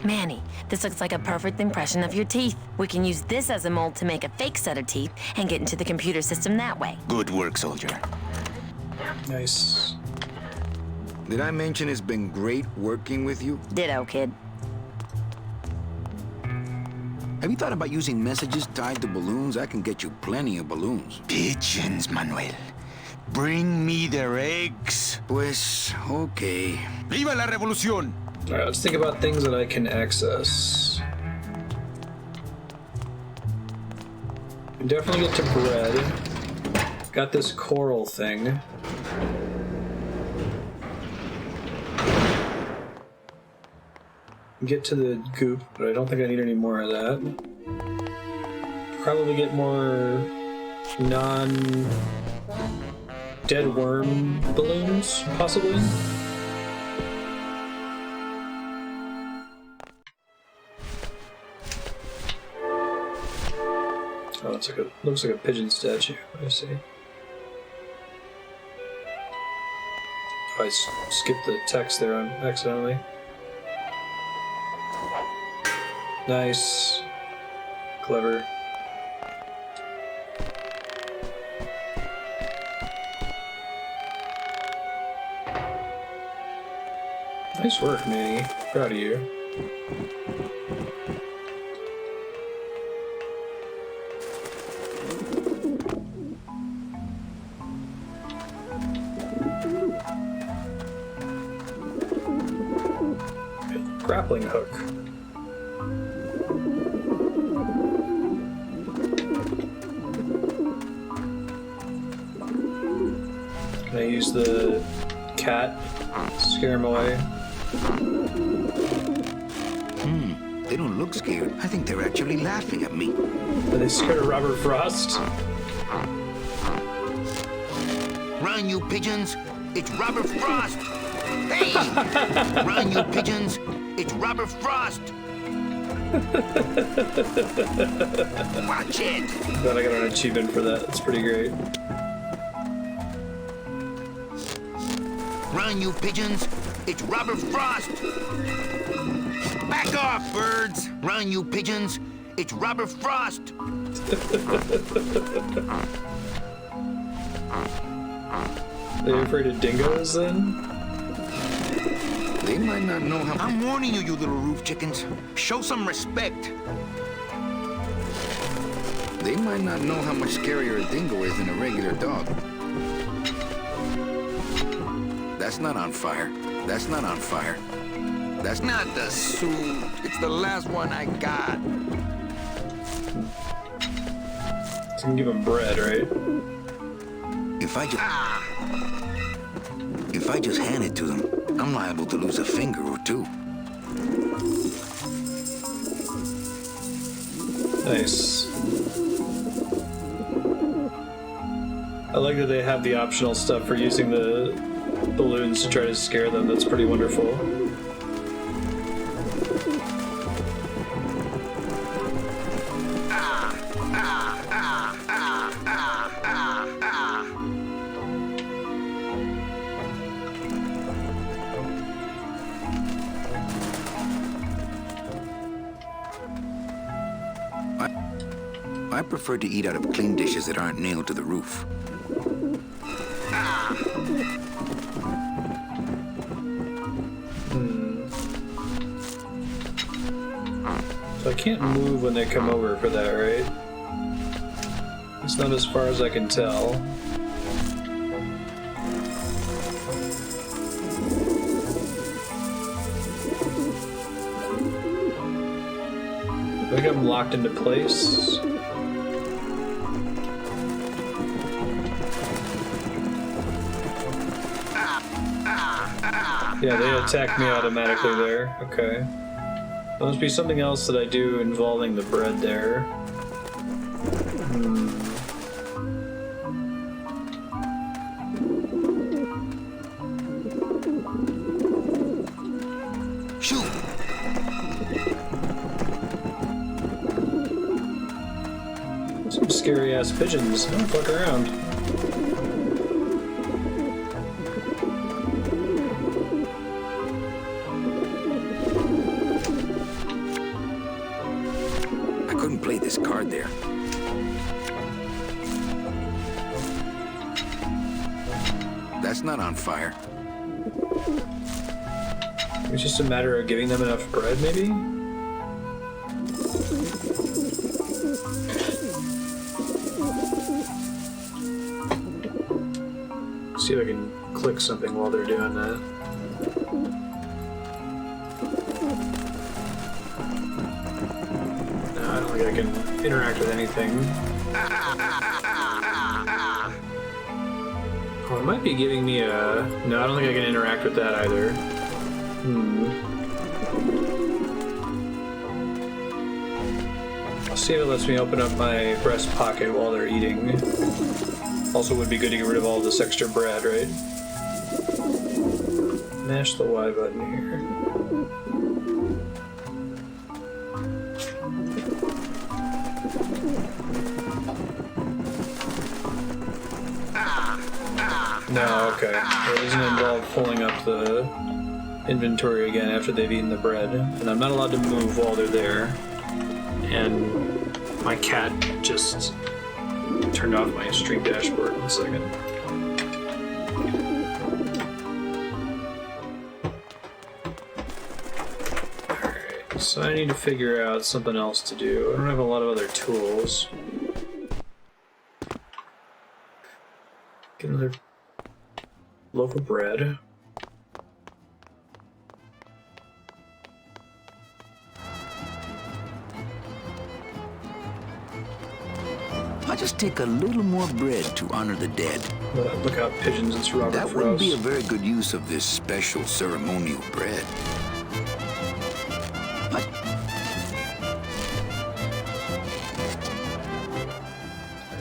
Manny, this looks like a perfect impression of your teeth. We can use this as a mold to make a fake set of teeth and get into the computer system that way. Good work, soldier. Nice. Did I mention it's been great working with you? Ditto, kid. Have you thought about using messages tied to balloons? I can get you plenty of balloons. Pigeons, Manuel. Bring me their eggs. Pues, okay. ¡Viva la revolución! Alright, let's think about things that I can access. Can definitely get to bread. Got this coral thing. Get to the goop, but I don't think I need any more of that. Probably get more non-dead worm balloons, possibly. it's like looks like a pigeon statue. I see. Oh, I skipped the text there accidentally. Nice. Clever. Nice work, Manny. Proud of you. Grappling hook. Can I use the cat? Scare him away. They don't look scared. I think they're actually laughing at me. Are they scared of Robert Frost? Run, you pigeons! It's Robert Frost! Hey! Run, you pigeons! It's Robert Frost! Watch it! Glad I got an achievement for that. That's pretty great. Run, you pigeons! It's Robert Frost! Back off, birds! Run, you pigeons! It's Robert Frost! Are you afraid of dingoes then? They might not know how... I'm warning you, you little roof chickens. Show some respect. They might not know how much scarier a dingo is than a regular dog. That's not on fire. That's not on fire. That's not the suit. It's the last one I got. So you can give him bread, right? If I just hand it to them, I'm liable to lose a finger or two. Nice. I like that they have the optional stuff for using the balloons to try to scare them. That's pretty wonderful. I prefer to eat out of clean dishes that aren't nailed to the roof. So I can't move when they come over for that, right? It's not as far as I can tell. I think I'm locked into place. Yeah, they attack me automatically there. Okay. There must be something else that I do involving the bread there. Shoot! Some scary ass pigeons. Don't fuck around. Play this card there. That's not on fire. It's just a matter of giving them enough bread, maybe? See if I can click something while they're doing that. I can interact with anything. Oh, it might be giving me a... No, I don't think I can interact with that either. I'll see if it lets me open up my breast pocket while they're eating. Also would be good to get rid of all this extra bread, right? Mash the Y button here. No, okay. It doesn't involve pulling up the inventory again after they've eaten the bread. And I'm not allowed to move while they're there. And my cat just turned off my stream dashboard in a second. Alright, so I need to figure out something else to do. I don't have a lot of other tools. Get another loaf of bread. I'll just take a little more bread to honor the dead. Look out, pigeons, it's Robert That Frost. wouldn't be a very good use of this special ceremonial bread.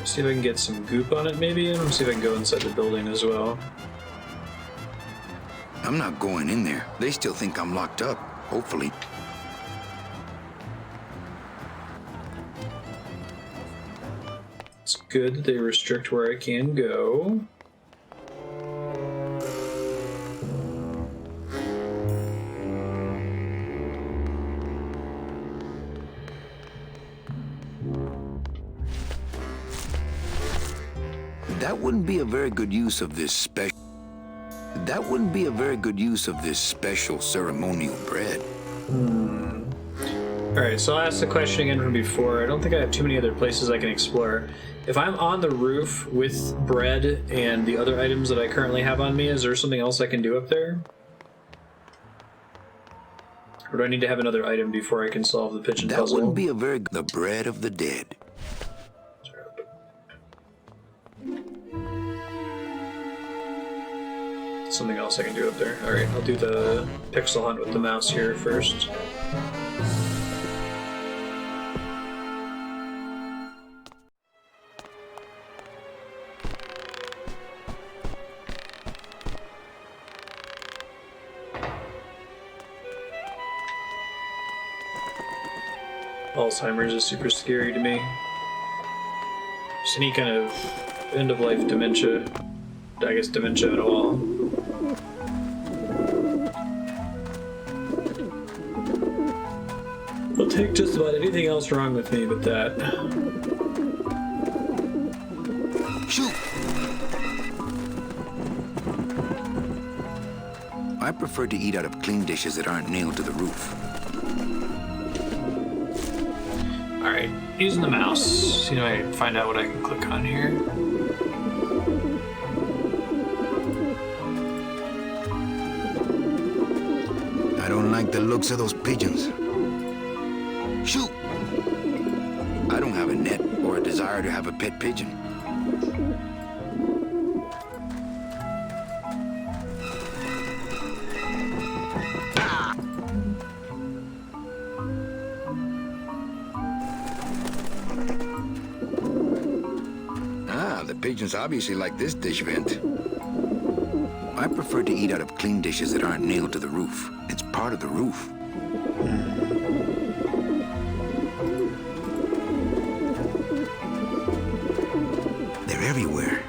See if I can get some goop on it, maybe, and see if I can go inside the building as well. I'm not going in there. They still think I'm locked up, hopefully. It's good that they restrict where I can go. That wouldn't be a very good use of this special... That wouldn't be a very good use of this special ceremonial bread. Alright, so I'll ask the question again from before. I don't think I have too many other places I can explore. If I'm on the roof with bread and the other items that I currently have on me, is there something else I can do up there? Or do I need to have another item before I can solve the pigeon puzzle? That wouldn't be a very... The bread of the dead. Something else I can do up there. Alright, I'll do the pixel hunt with the mouse here first. Alzheimer's is super scary to me. Just any kind of end-of-life dementia. I guess dementia at all. I'll take just about anything else wrong with me but that. Shoot! I prefer to eat out of clean dishes that aren't nailed to the roof. Alright, using the mouse. See if I can find out what I can click on here. I don't like the looks of those pigeons. Shoot! I don't have a net or a desire to have a pet pigeon. The pigeons obviously like this dish vent. I prefer to eat out of clean dishes that aren't nailed to the roof. It's part of the roof. They're everywhere.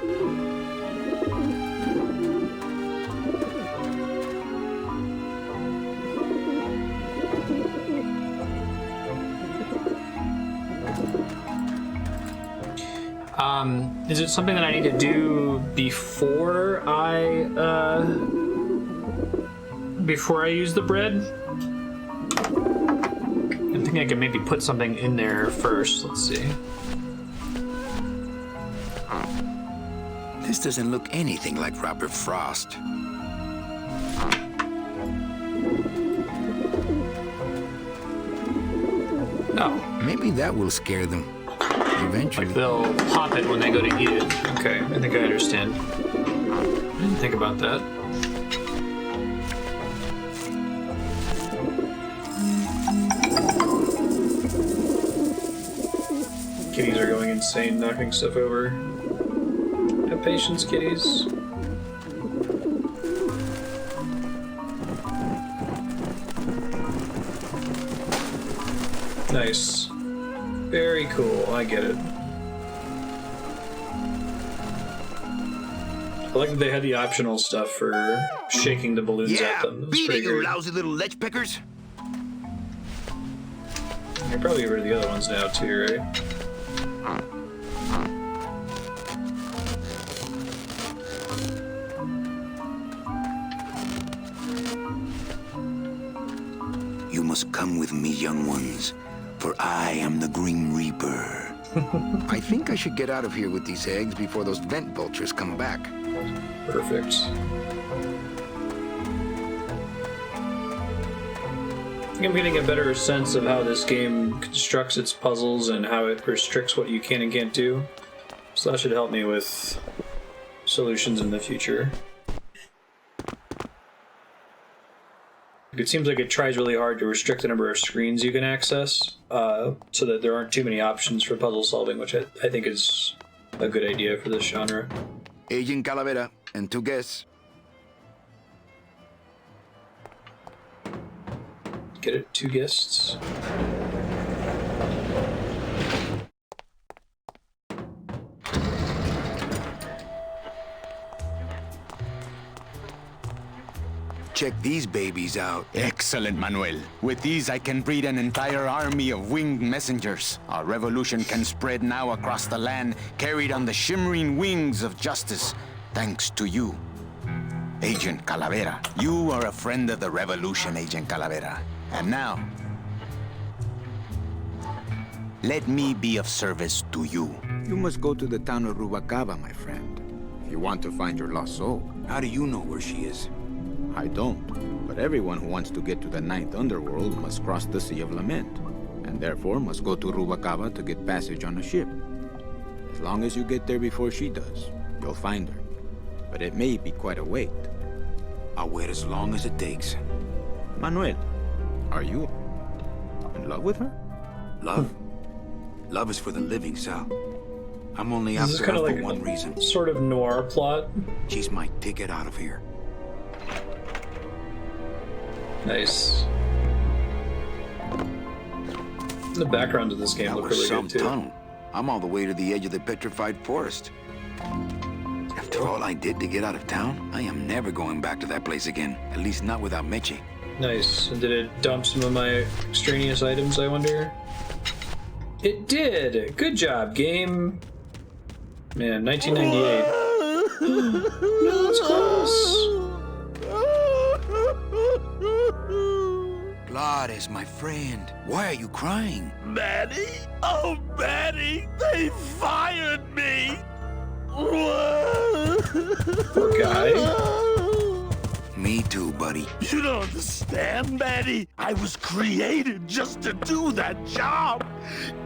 Is it something that I need to do before I use the bread? I think I can maybe put something in there first. Let's see. This doesn't look anything like Robert Frost. No. Maybe that will scare them. Eventually. Like they'll pop it when they go to eat it. Okay, I think I understand. I didn't think about that. Kitties are going insane, knocking stuff over. Have patience, kitties. Nice. Very cool, I get it. like that they had the optional stuff for shaking the balloons at them. That's beat pretty it, you great. lousy little lech pickers. You're probably get rid of the other ones now too, right? You must come with me, young ones, for I am the Grim Reaper. I think I should get out of here with these eggs before those vent vultures come back. Perfect. I think I'm getting a better sense of how this game constructs its puzzles and how it restricts what you can and can't do. So that should help me with solutions in the future. It seems like it tries really hard to restrict the number of screens you can access, so that there aren't too many options for puzzle solving, which I think is a good idea for this genre. Agent Calavera and 2 guests. Get it? 2 guests. Check these babies out. Excellent, Manuel. With these, I can breed an entire army of winged messengers. Our revolution can spread now across the land, carried on the shimmering wings of justice, thanks to you. Agent Calavera. You are a friend of the revolution, Agent Calavera. And now, let me be of service to you. You must go to the town of Rubalcaba, my friend, if you want to find your lost soul. How do you know where she is? I don't, but everyone who wants to get to the Ninth Underworld must cross the Sea of Lament, and therefore must go to Rubalcaba to get passage on a ship. As long as you get there before she does, you'll find her. But it may be quite a wait. I'll wait as long as it takes. Manuel, are you in love with her? Love? Love is for the living, Sal. I'm only This is after her kind of for like one reason. Sort of noir plot. She's my ticket out of here. Nice. The backgrounds of this game look really good too. Tunnel. I'm all the way to the edge of the Petrified forest. After all I did to get out of town, I am never going back to that place again. At least not without Meche. Nice. And did it dump some of my extraneous items, I wonder? It did! Good job, game. Man, 1998. No, that's close. Glottis, my friend. Why are you crying? Manny? Oh, Manny! They fired me! Poor guy. Me too, buddy. You don't understand, Manny. I was created just to do that job.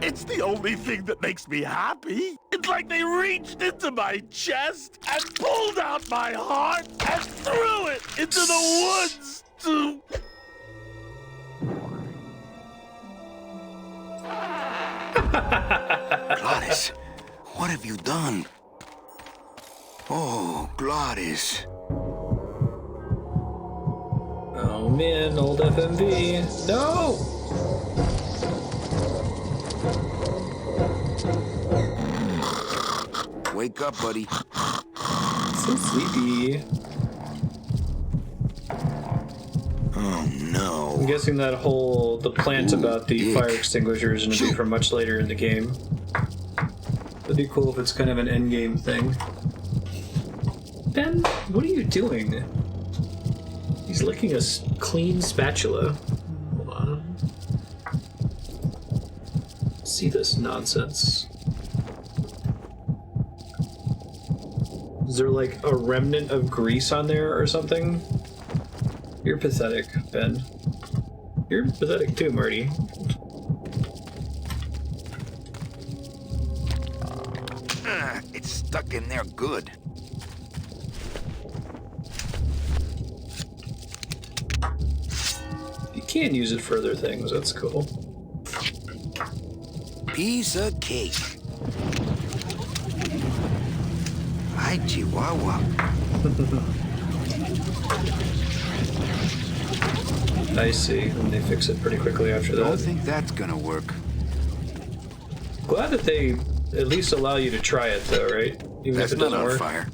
It's the only thing that makes me happy. It's like they reached into my chest and pulled out my heart and threw it into the woods to... Glottis, what have you done? Oh, Glottis. Oh man, old FMV. No! Wake up, buddy. So sleepy. Oh no. I'm guessing that the plant about the fire extinguisher is going to be from much later in the game. That'd be cool if it's kind of an endgame thing. Ben, what are you doing? He's licking a clean spatula. Hold on. See this nonsense. Is there like a remnant of grease on there or something? You're pathetic, Ben. You're pathetic too, Marty. It's stuck in there good. You can use it for other things, that's cool. Piece of cake. Hi, Chihuahua. I see, and they fix it pretty quickly after that. Don't think that's gonna work. Glad that they at least allow you to try it though, right? Even That's if it doesn't not on work. fire.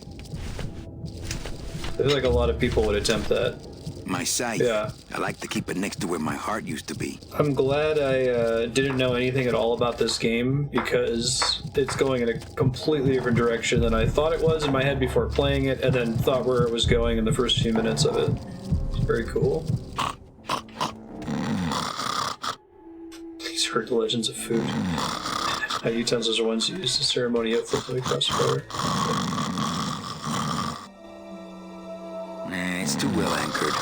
feel like a lot of people would attempt that. My scythe. Yeah. I like to keep it next to where my heart used to be. I'm glad I didn't know anything at all about this game, because it's going in a completely different direction than I thought it was in my head before playing it, and then thought where it was going in the first few minutes of it. It's very cool. These are the legends of food. How utensils are ones used to ceremony out for the crossbar. It's too well anchored.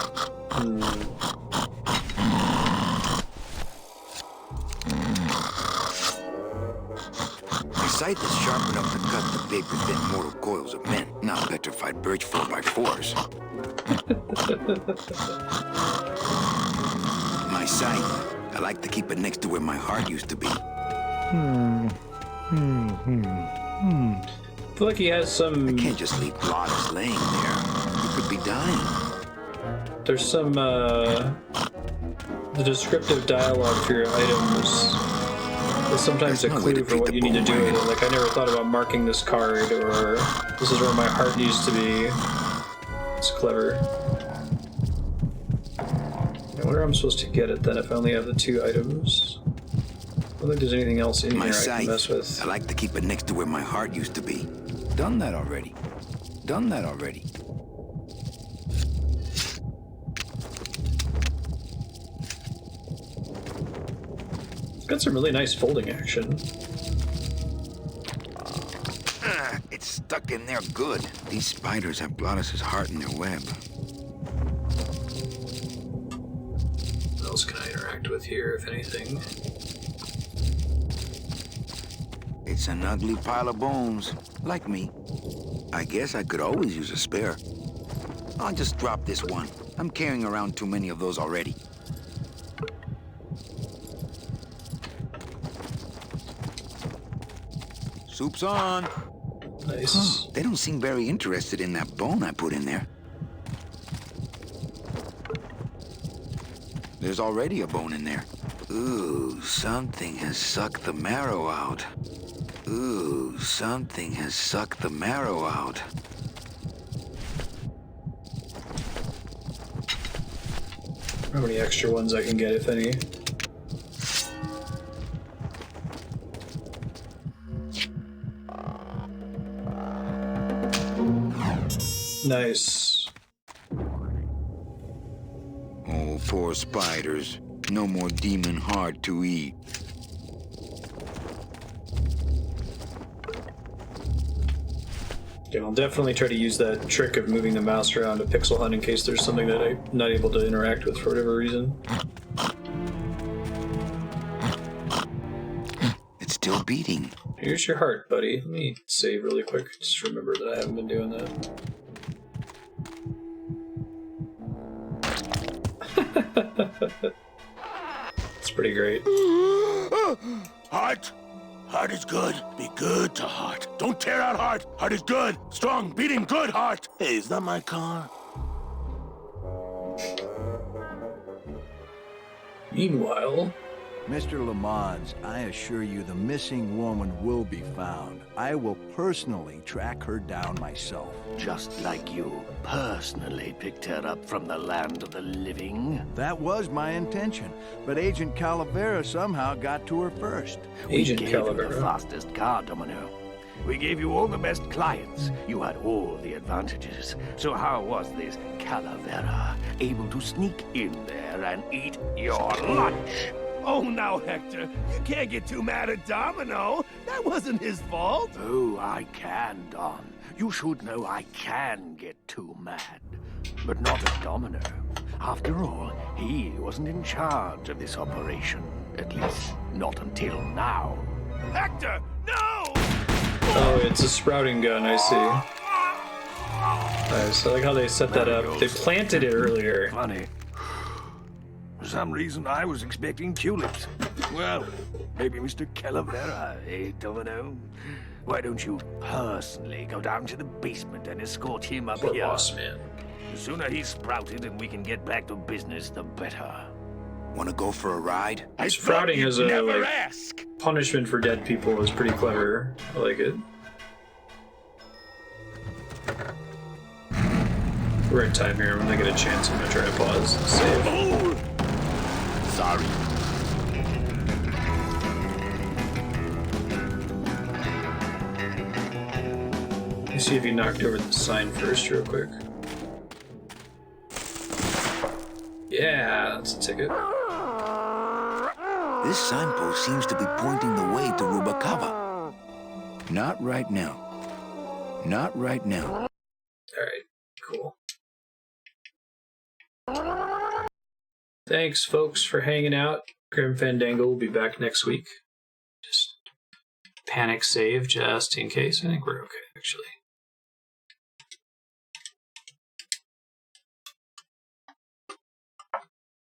My scythe is sharp enough to cut the paper-thin mortal coils of men, not petrified birch 4x4s. My scythe, I like to keep it next to where my heart used to be. I feel like he has some... I can't just leave Glottis laying there. You could be dying. There's some, the descriptive dialogue for your items is sometimes a clue for what you need to do with it. Like, I never thought about marking this card, or this is where my heart needs to be. It's clever. I wonder how I'm supposed to get it then if I only have the 2 items. I don't think there's anything else in here I can mess with. I like to keep it next to where my heart used to be. Done that already. Done that already. It's got some really nice folding action. It's stuck in there good. These spiders have Glottis' heart in their web. What else can I interact with here, if anything? It's an ugly pile of bones, like me. I guess I could always use a spare. I'll just drop this one. I'm carrying around too many of those already. Soup's on. Nice. Huh, they don't seem very interested in that bone I put in there. There's already a bone in there. Ooh, something has sucked the marrow out. Ooh, something has sucked the marrow out. How many extra ones I can get, if any? Nice. Oh, poor spiders. No more demon heart to eat. Yeah, I'll definitely try to use that trick of moving the mouse around to pixel hunt in case there's something that I'm not able to interact with for whatever reason. It's still beating. Here's your heart, buddy. Let me save really quick. Just remember that I haven't been doing that. It's pretty great. Heart. Heart is good. Be good to heart. Don't tear out heart. Heart is good. Strong, beating, good heart. Hey, is that my car? Meanwhile... Mr. LeMans, I assure you the missing woman will be found. I will personally track her down myself. Just like you personally picked her up from the land of the living. That was my intention, but Agent Calavera somehow got to her first. Agent We gave you Calavera. the fastest car, Domino. We gave you all the best clients. You had all the advantages. So how was this Calavera able to sneak in there and eat your lunch? Oh, now, Hector, you can't get too mad at Domino. That wasn't his fault. Oh, I can, Don. You should know I can get too mad. But not at Domino. After all, he wasn't in charge of this operation. At least, not until now. Hector, no! Oh, it's a sprouting gun, I see. Nice. I like how they set that up. They planted it earlier. Funny. For some reason, I was expecting tulips. Well, maybe Mr. Calavera, eh, Domino? Why don't you personally go down to the basement and escort him up Poor here? boss man. The sooner he's sprouted and we can get back to business, the better. Wanna go for a ride? Sprouting as a punishment for dead people is pretty clever. I like it. We're at time here. When I get a chance, I'm gonna try to pause and save. Sorry. Let me see if you knocked over the sign first, real quick. Yeah, that's a ticket. This signpost seems to be pointing the way to Rubacava. Not right now. Not right now. Alright, cool. Thanks, folks, for hanging out. Grim Fandango will be back next week. Just panic save just in case. I think we're okay, actually.